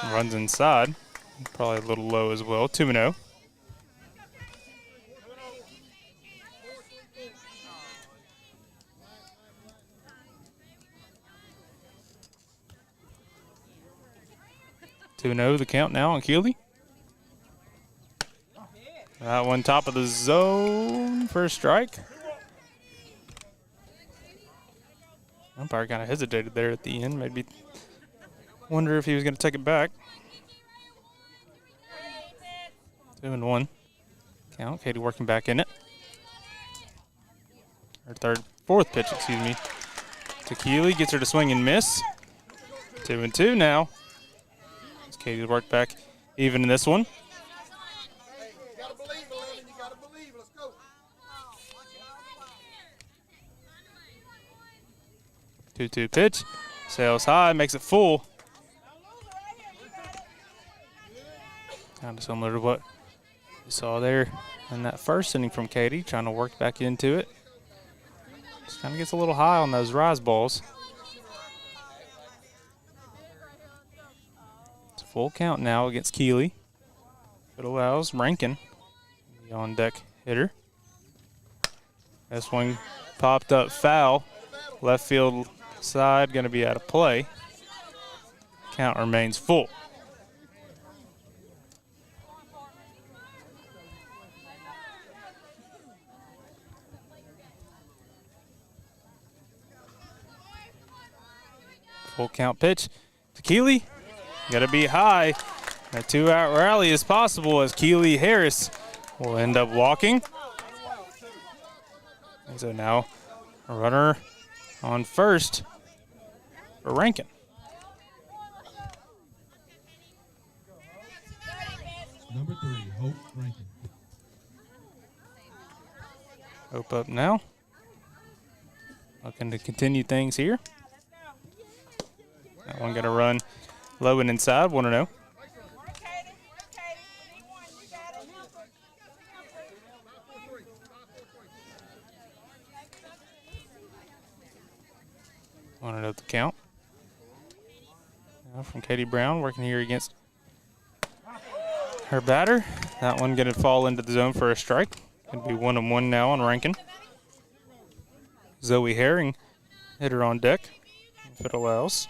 Runs inside. Probably a little low as well. 2-0. 2-0 the count now on Keely. That one top of the zone for a strike. Umpire kind of hesitated there at the end. Maybe wonder if he was going to take it back. 2-1 count. Katie working back in it. Her fourth pitch, excuse me, to Keely. Gets her to swing and miss. 2-2 now. Katie's worked back even in this one. Two-two pitch. Sails high, makes it full. Kind of similar to what you saw there in that first inning from Katie, trying to work back into it. Just kind of gets a little high on those rise balls. Full count now against Keely. It allows Rankin, the on-deck hitter. This one popped up foul. Left field side going to be out of play. Count remains full. Full count pitch to Keely. Got to be high. A 2-out rally is possible as Keely Harris will end up walking. And so now a runner on first for Rankin. Number 3, Hope Rankin. Hope up now. Looking to continue things here. That one going to run low and inside, 1-0. Want to note the count. Now from Katie Brown, working here against her batter. That one going to fall into the zone for a strike. Going to be 1-1 now on Rankin. Zoe Herring, hitter on deck, if it allows.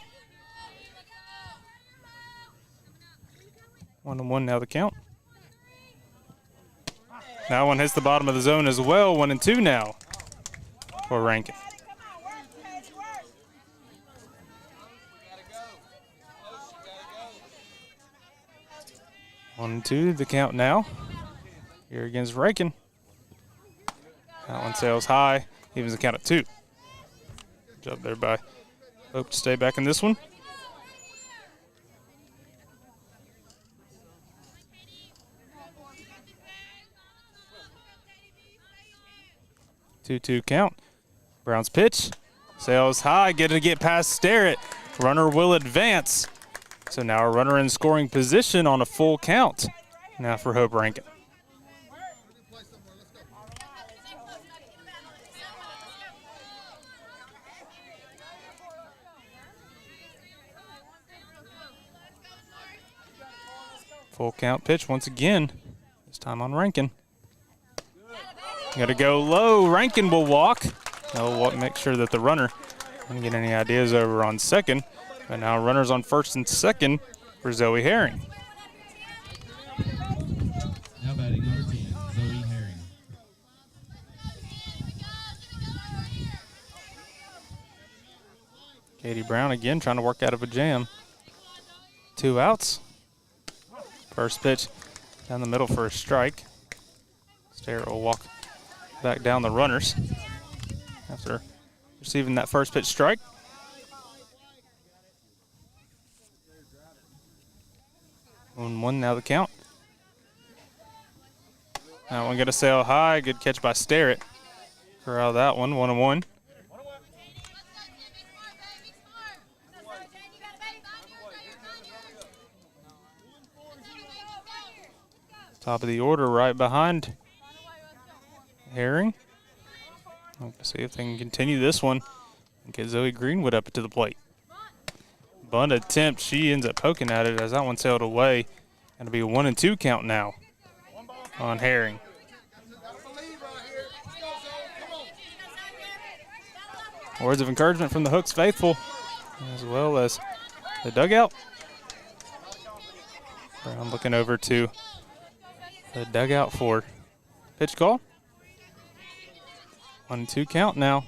1-1 now the count. That one hits the bottom of the zone as well. 1-2 now for Rankin. 1-2 the count now. Here against Rankin. That one sails high, evens the count at 2. Good job there by Hope to stay back in this one. Two count. Brown's pitch sails high, get past Starrett. Runner will advance. So now a runner in scoring position on a full count. Now for Hope Rankin. Full count pitch once again, this time on Rankin. Got to go low. Rankin will walk. They'll make sure that the runner doesn't get any ideas over on second. But now runners on first and second for Zoe Herring. Now batting number 10, Zoe Herring. Katie Brown again trying to work out of a jam. 2 outs. First pitch down the middle for a strike. Starrett will walk back down the runners after receiving that first pitch strike. 1-1 now the count. That one going to sail high. Good catch by Starrett. Corral that one, 1-1. Top of the order right behind Herring. We'll see if they can continue this one and get Zoe Greenwood up to the plate. Bunt attempt, she ends up poking at it as that one sailed away. Going to be a 1-2 count now on Herring. Words of encouragement from the Hooks faithful as well as the dugout. I'm looking over to the dugout for pitch call. 1-2 count now.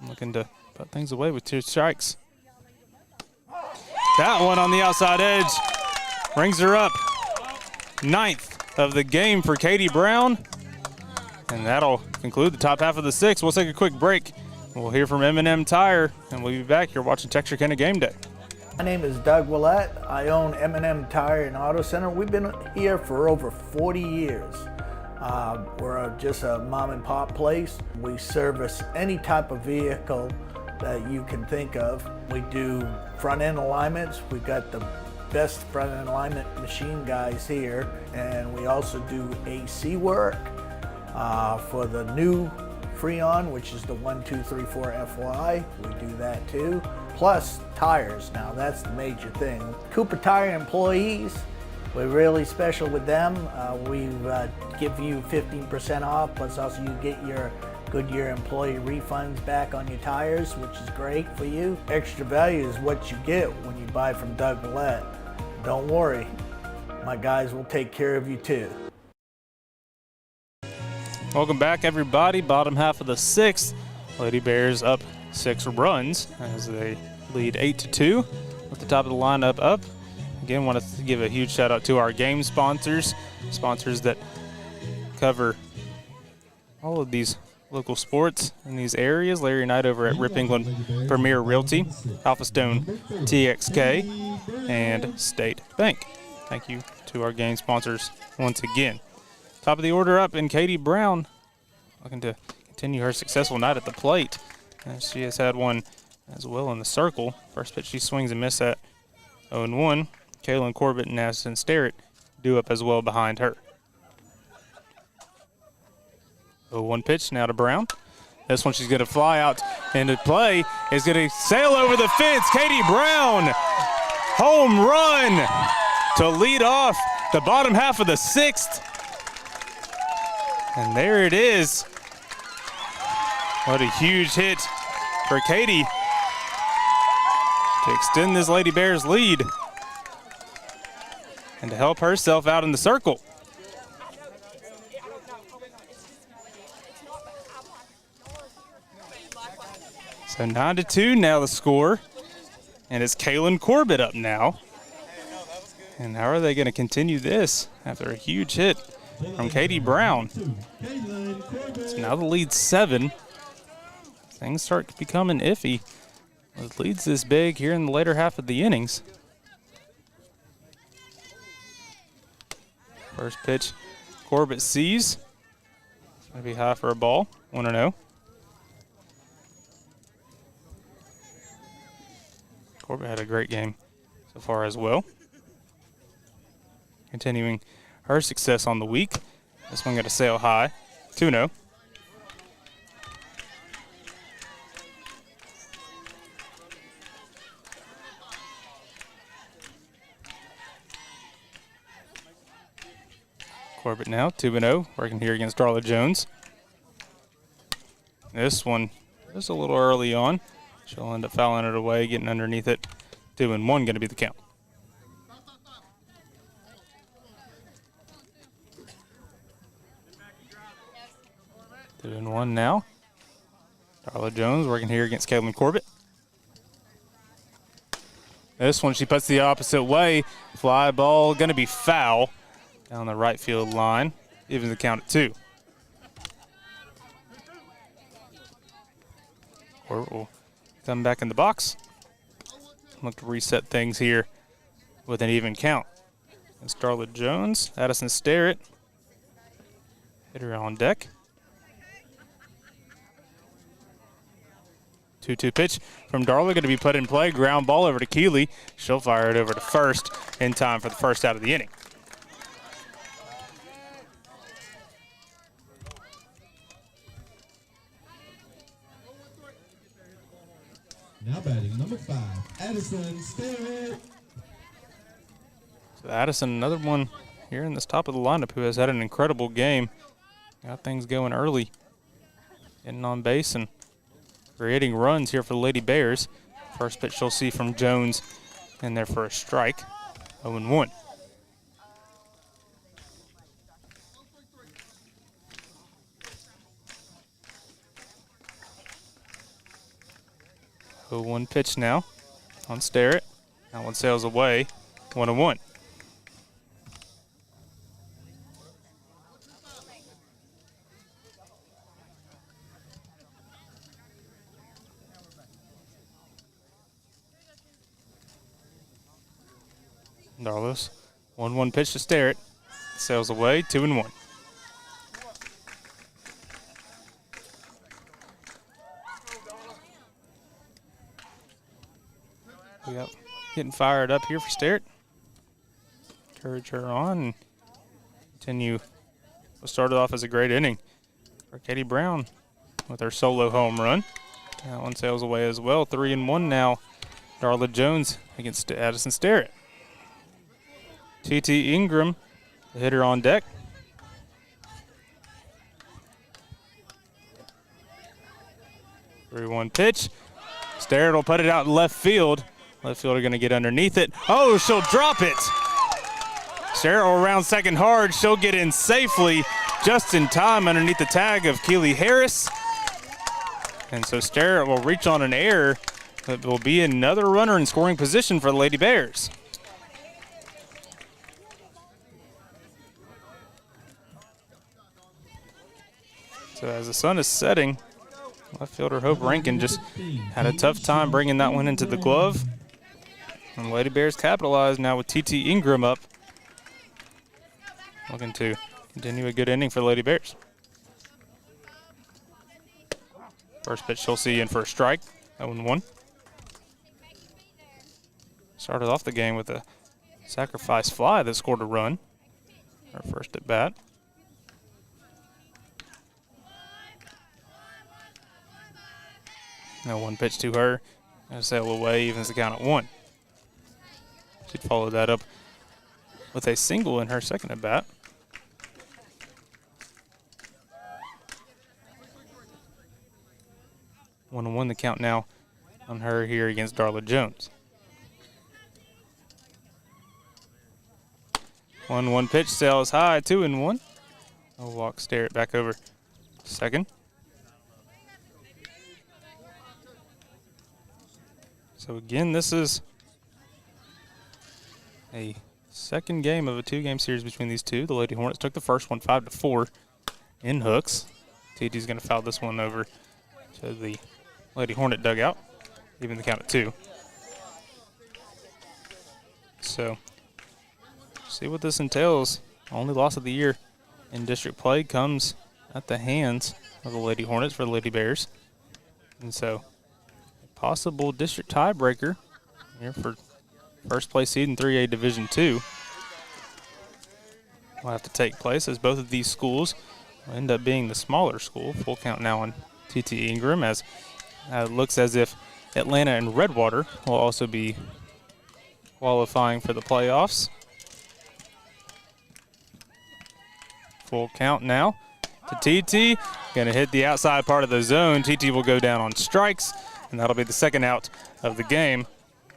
I'm looking to put things away with 2 strikes. That one on the outside edge brings her up. 9th of the game for Katie Brown. And that'll conclude the top half of the 6th. We'll take a quick break. We'll hear from M&M Tire, and we'll be back. You're watching Texarkana Game Day. My name is Doug Willett. I own M&M Tire and Auto Center. We've been here for over 40 years. We're just a mom and pop place. We service any type of vehicle that you can think of. We do front end alignments. We've got the best front end alignment machine guys here. And we also do AC work for the new Freon, which is the 1234 FY. We do that too. Plus tires. Now that's the major thing. Cooper Tire employees, we're really special with them. We give you 15% off, plus also you get your Goodyear employee refunds back on your tires, which is great for you. Extra value is what you get when you buy from Doug Willett. Don't worry, my guys will take care of you too. Welcome back, everybody. Bottom half of the 6th. Lady Bears up 6 runs as they lead 8-2 with the top of the lineup up. Again, want to give a huge shout out to our game sponsors that cover all of these local sports in these areas. Larry Knight over at Rip England Premier Realty, Alpha Stone TXK, and State Bank. Thank you to our game sponsors once again. Top of the order up, and Katie Brown looking to continue her successful night at the plate. And she has had one as well in the circle. First pitch she swings and misses at 0-1. Kaylin Corbett and Addison Sterrett due up as well behind her. 0-1 pitch now to Brown. This one she's going to fly out into play. Is going to sail over the fence. Katie Brown, home run to lead off the bottom half of the 6th. And there it is. What a huge hit for Katie to extend this Lady Bears lead and to help herself out in the circle. So 9-2 now the score, and it's Kaylin Corbett up now. And how are they going to continue this after a huge hit from Katie Brown? So now the lead's 7. Things start becoming iffy with leads this big here in the later half of the innings. First pitch, Corbett sees. It's going to be high for a ball, 1-0. Corbett had a great game so far as well. Continuing her success on the week. This one got to sail high, 2-0. Corbett now, 2-0, working here against Darla Jones. This one is a little early on. She'll end up fouling it away, getting underneath it. 2-1 going to be the count. Two and one now. Darla Jones working here against Caitlin Corbett. This one she puts the opposite way. Fly ball going to be foul down the right field line. Even the count at 2. Corbett will come back in the box. Look to reset things here with an even count. It's Darla Jones, Addison Sterrett. Hitter on deck. 2-2 pitch from Darla, going to be put in play. Ground ball over to Keeley. She'll fire it over to first in time for the first out of the inning. Now batting number 5, Addison Sterrett. So Addison, another one here in this top of the lineup who has had an incredible game. Got things going early. Getting on base and creating runs here for the Lady Bears. First pitch she'll see from Jones in there for a strike. 0-1. One pitch now on Sterrett. That one sails away. 1-1. Darlos, 1-1 pitch to Sterrett. Sails away, 2-1. Yep, getting fired up here for Sterrett. Encourage her on and continue what started off as a great inning for Katie Brown with her solo home run. That one sails away as well. 3-1 now. Darla Jones against Addison Sterrett. T.T. Ingram, the hitter on deck. Three-one pitch. Sterrett will put it out in left field. Left fielder going to get underneath it. Oh, she'll drop it. Sterrett will round second hard. She'll get in safely just in time underneath the tag of Keeley Harris. And so Sterrett will reach on an error, but will be another runner in scoring position for the Lady Bears. So as the sun is setting, left fielder Hope Rankin just had a tough time bringing that one into the glove. And Lady Bears capitalized now with T.T. Ingram up. Looking to continue a good inning for the Lady Bears. First pitch, she'll see in for a strike. 0-1. Started off the game with a sacrifice fly that scored a run. Her first at bat. Now 1 pitch to her. And sail away, evens the count at 1. She'd follow that up with a single in her second at bat. One and 1 the count now on her here against Darla Jones. 1-1 pitch, sails high, 2-1. A walk, stare it back over second. So again, this is a second game of a 2-game series between these two. The Lady Hornets took the first one 5-4 in hooks. TT's going to foul this one over to the Lady Hornet dugout, even the count at 2. So, see what this entails. Only loss of the year in district play comes at the hands of the Lady Hornets for the Lady Bears. And so, a possible district tiebreaker here for first place seed in 3A Division II will have to take place, as both of these schools will end up being the smaller school. Full count now on TT Ingram, as it looks as if Atlanta and Redwater will also be qualifying for the playoffs. Full count now to TT. Going to hit the outside part of the zone. TT will go down on strikes, and that'll be the second out of the game.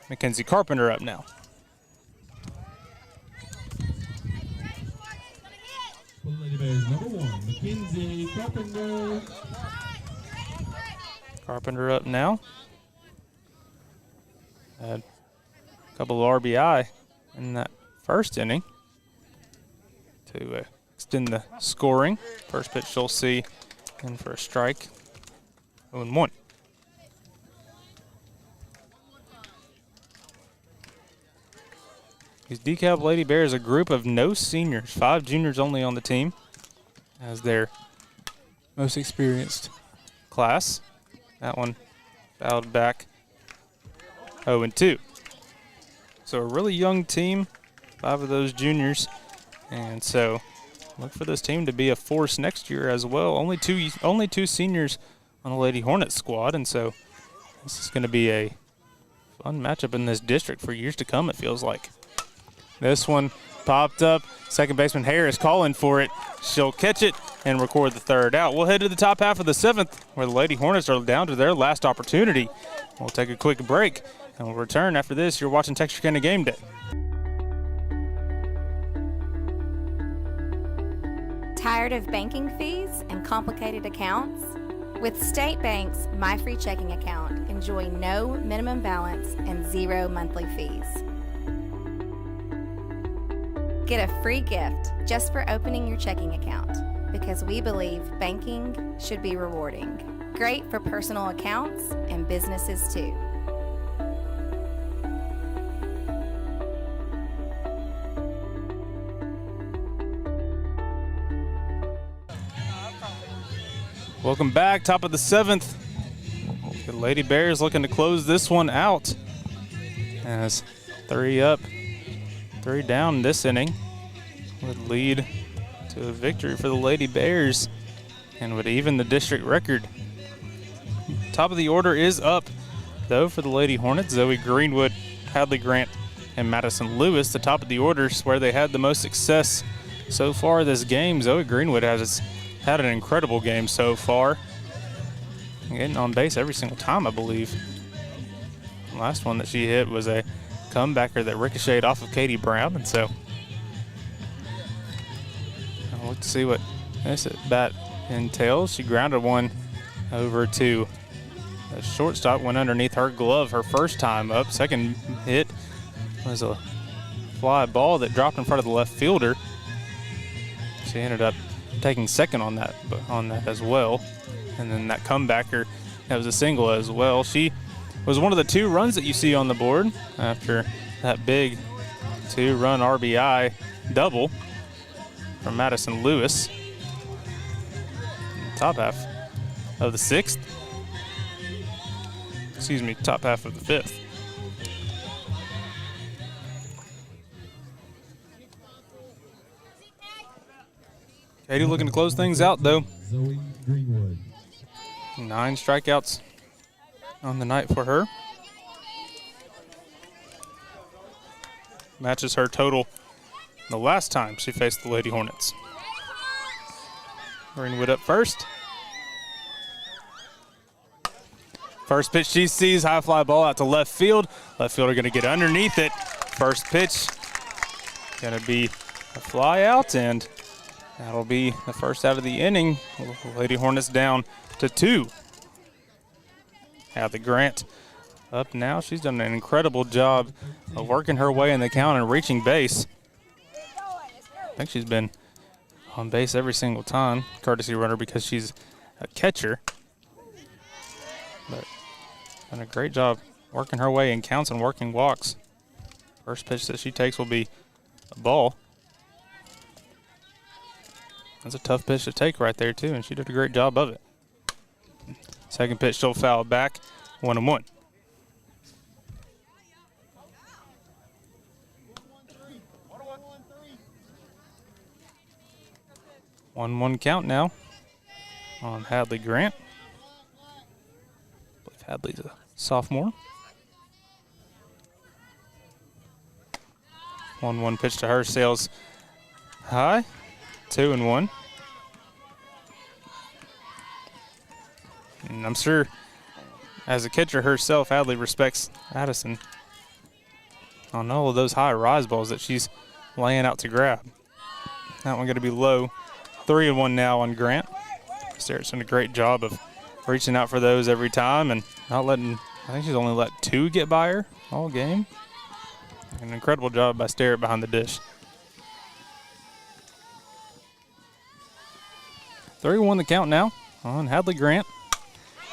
Mackenzie Carpenter up now. Lady Bears number 1, Mackenzie Carpenter. Carpenter up now. Had a couple of RBI in that first inning to extend the scoring. First pitch she'll see in for a strike. 0-1. These DeKalb Lady Bears, a group of no seniors, 5 juniors only on the team, as their most experienced class. That one fouled back 0-2. So a really young team, 5 of those juniors, and so look for this team to be a force next year as well. Only two seniors on the Lady Hornets squad, and so this is going to be a fun matchup in this district for years to come, it feels like. This one popped up. Second baseman Harris calling for it. She'll catch it and record the third out. We'll head to the top half of the 7th, where the Lady Hornets are down to their last opportunity. We'll take a quick break, and we'll return after this. You're watching Texarkana Gameday. Tired of banking fees and complicated accounts? With State Bank's My Free Checking Account, enjoy no minimum balance and 0 monthly fees. Get a free gift just for opening your checking account, because we believe banking should be rewarding. Great for personal accounts and businesses too. Welcome back, top of the 7th. The Lady Bears looking to close this one out, as 3 up, 3 down this inning would lead to a victory for the Lady Bears and would even the district record. Top of the order is up, though, for the Lady Hornets. Zoe Greenwood, Hadley Grant, and Madison Lewis. The top of the order is where they had the most success so far this game. Zoe Greenwood has had an incredible game so far, getting on base every single time, I believe. The last one that she hit was a comebacker that ricocheted off of Katie Brown, and so I'll look to see what this at bat entails. She grounded one over to the shortstop, went underneath her glove her first time up. Second hit was a fly ball that dropped in front of the left fielder. She ended up taking second on that as well, and then that comebacker, that was a single as well. She was one of the 2 runs that you see on the board after that big 2-run RBI double from Madison Lewis. In the top half of the 6th, top half of the fifth. Katie looking to close things out, though. 9 strikeouts on the night for her. Matches her total the last time she faced the Lady Hornets. Greenwood up first. First pitch she sees, high fly ball out to left field. Left fielder going to get underneath it. First pitch going to be a fly out, and that'll be the first out of the inning. Lady Hornets down to 2. Hadley Grant up now. She's done an incredible job of working her way in the count and reaching base. I think she's been on base every single time, courtesy runner because she's a catcher. But done a great job working her way in counts and working walks. First pitch that she takes will be a ball. That's a tough pitch to take right there too, and she did a great job of it. Second pitch she'll foul back, 1-1. 1-1 count now on Hadley Grant. I believe Hadley's a sophomore. 1-1 pitch to her, sails high, 2-1. And I'm sure as a catcher herself, Hadley respects Addison on all of those high rise balls that she's laying out to grab. That one going to be low. 3-1 now on Grant. Starrett's done a great job of reaching out for those every time and not letting, I think she's only let 2 get by her all game. An incredible job by Starrett behind the dish. 3-1 the count now on Hadley Grant.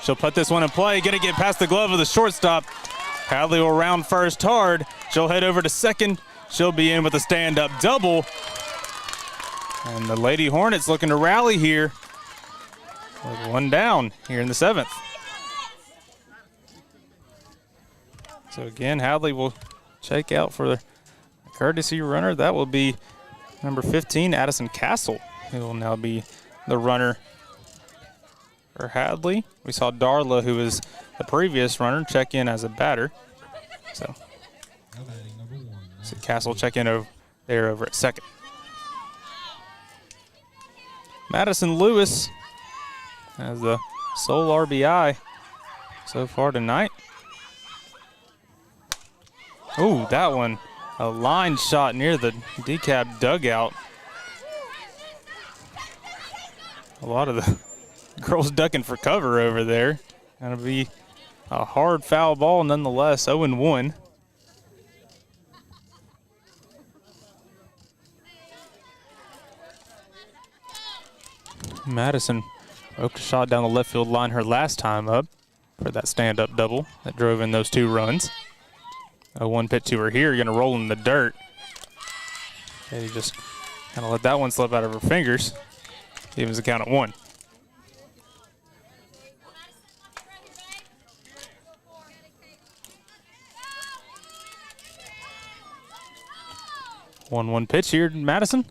She'll put this one in play, gonna get past the glove of the shortstop. Hadley will round first hard. She'll head over to second. She'll be in with a stand-up double. And the Lady Hornets looking to rally here with 1 down here in the 7th. So again, Hadley will check out for the courtesy runner. That will be number 15, Addison Castle, who will now be the runner for Hadley. We saw Darla, who was the previous runner, check in as a batter. So Castle check in over at second. Madison Lewis has the sole RBI so far tonight. Ooh, that one, a line shot near the DCAB dugout. A lot of the girls ducking for cover over there. Gonna be a hard foul ball nonetheless, 0-1. Madison broke a shot down the left field line her last time up for that stand-up double that drove in those 2 runs. A 1 pitch to her here, gonna roll in the dirt. Katie just kind of let that one slip out of her fingers. Evens the count at 1. One pitch here, Madison.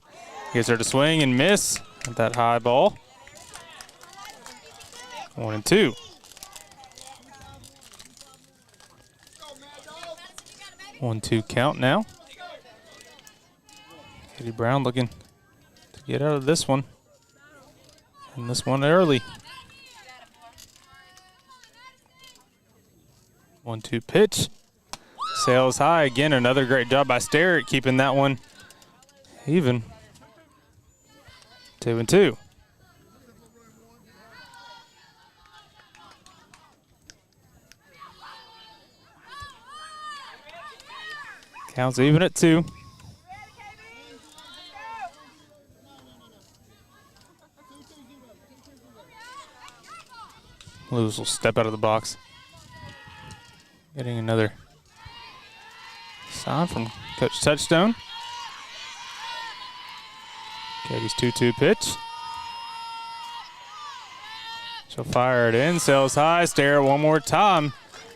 Gets her to swing and miss at that high ball. 1-2. One-two count now. Katie Brown looking to get out of this one. And this one early. 1-2 pitch. Sails high again. Another great job by Starrett keeping that one even. 2-2. Counts even at 2. Lewis will step out of the box. Getting another sign from Coach Touchstone. Katie's 2-2 pitch. She'll fire it in, sails high, Starrett one more time.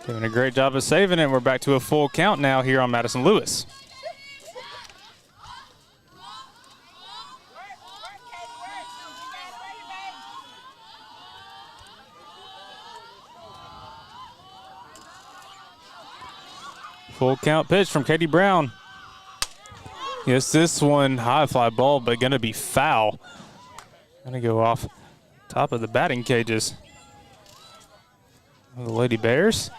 Doing a great job of saving it. We're back to a full count now here on Madison Lewis. Full count pitch from Katie Brown. Yes, this one high fly ball, but gonna be foul. Gonna go off top of the batting cages. The Lady Bears.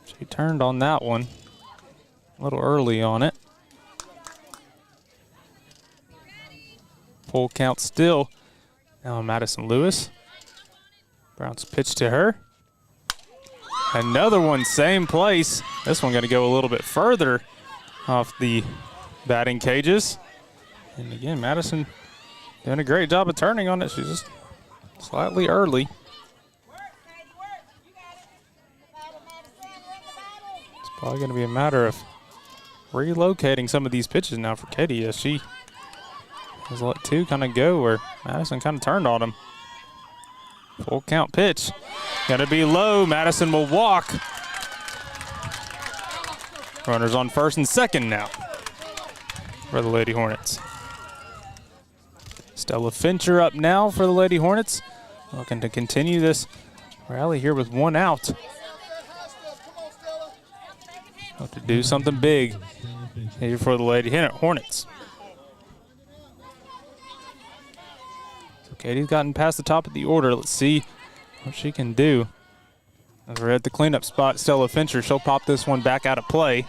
She turned on that one a little early on it. Full count still. Now Madison Lewis. Brown's pitch to her. Another one, same place. This one gonna go a little bit further off the batting cages. And again, Madison doing a great job of turning on it. She's just slightly early. It's probably gonna be a matter of relocating some of these pitches now for Katie, as she has let two kind of go where Madison kind of turned on him. Full count pitch. Gonna be low. Madison will walk. Runners on first and second now for the Lady Hornets. Stella Fincher up now for the Lady Hornets. Looking to continue this rally here with one out. Have to do something big here for the Lady Hornets. Katie's gotten past the top of the order. Let's see what she can do. As we're at the cleanup spot, Stella Fincher, she'll pop this one back out of play.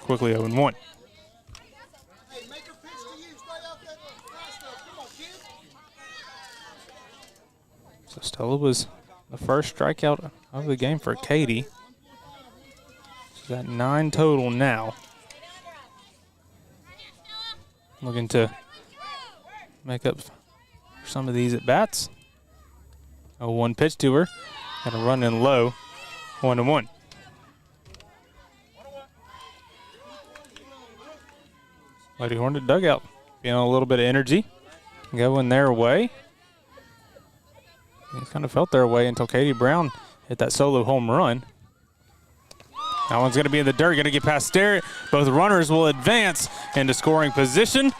Quickly 0-1. So Stella was the first strikeout of the game for Katie. She's at 9 total now. Looking to make up for some of these at bats. 0-1 pitch to her. Got to run in low. 1-1. Lady Hornet dugout feeling a little bit of energy going their way. They kind of felt their way until Katie Brown hit that solo home run. That one's going to be in the dirt. Going to get past Sterrett. Both runners will advance into scoring position.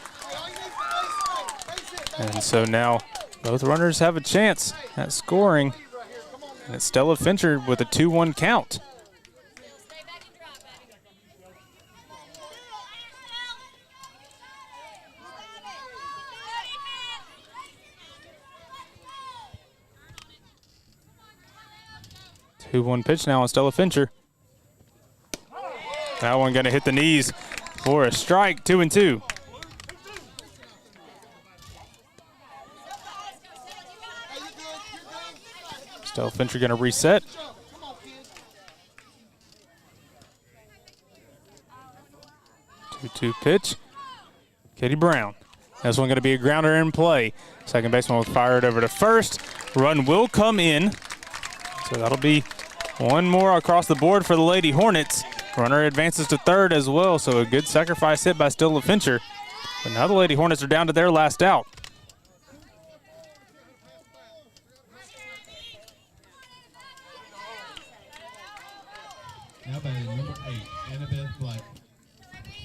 And so now both runners have a chance at scoring. And it's Stella Fincher with a 2-1 count. Two-one pitch now on Stella Fincher. That one going to hit the knees for a strike. 2-2. Stella Fincher going to reset. Two-two pitch. Katie Brown. This one going to be a grounder in play. Second baseman will fire it over to first. Run will come in. So that'll be one more across the board for the Lady Hornets. Runner advances to third as well, so a good sacrifice hit by Stella Fincher. But now the Lady Hornets are down to their last out. Now batting number 8, Annabeth Black.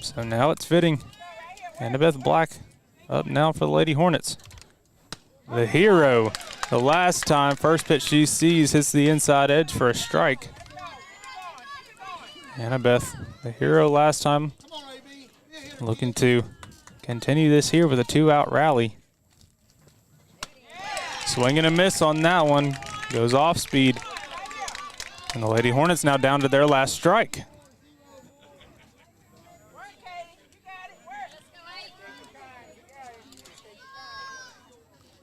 So now it's fitting. Annabeth Black up now for the Lady Hornets. The hero. The last time, first pitch she sees hits the inside edge for a strike. Annabeth, the hero last time, looking to continue this here with a 2-out rally. Swing and a miss on that one. Goes off speed. And the Lady Hornets now down to their last strike.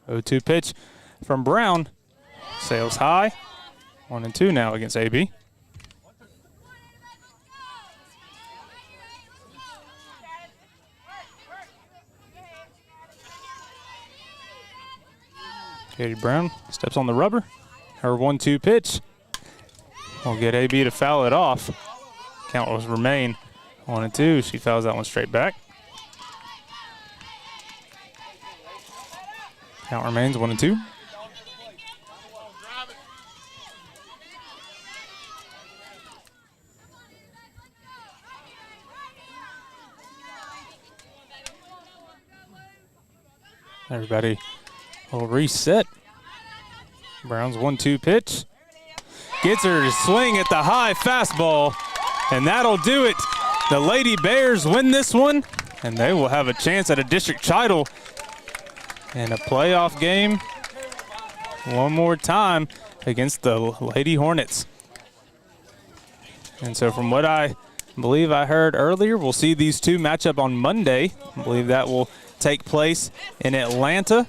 Oh-2 pitch from Brown. Sails high. 1-2 now against AB. Katie Brown steps on the rubber. Her 1-2 pitch will get AB to foul it off. Count will remain 1-2. She fouls that one straight back. Count remains 1-2. Everybody will reset. Brown's 1-2 pitch. Gets her to swing at the high fastball, and that'll do it. The Lady Bears win this one, and they will have a chance at a district title and a playoff game one more time against the Lady Hornets. And so from what I believe I heard earlier, we'll see these two match up on Monday. I believe that will take place in Atlanta.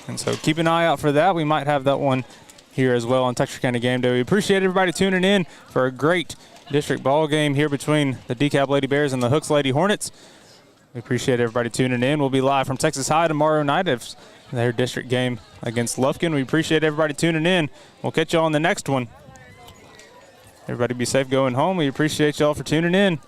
And so keep an eye out for that. We might have that one here as well on Texarkana Gameday. We appreciate everybody tuning in for a great district ball game here between the DeKalb Lady Bears and the Hooks Lady Hornets. We appreciate everybody tuning in. We'll be live from Texas High tomorrow night if their district game against Lufkin. We appreciate everybody tuning in. We'll catch you all on the next one. Everybody be safe going home. We appreciate y'all for tuning in.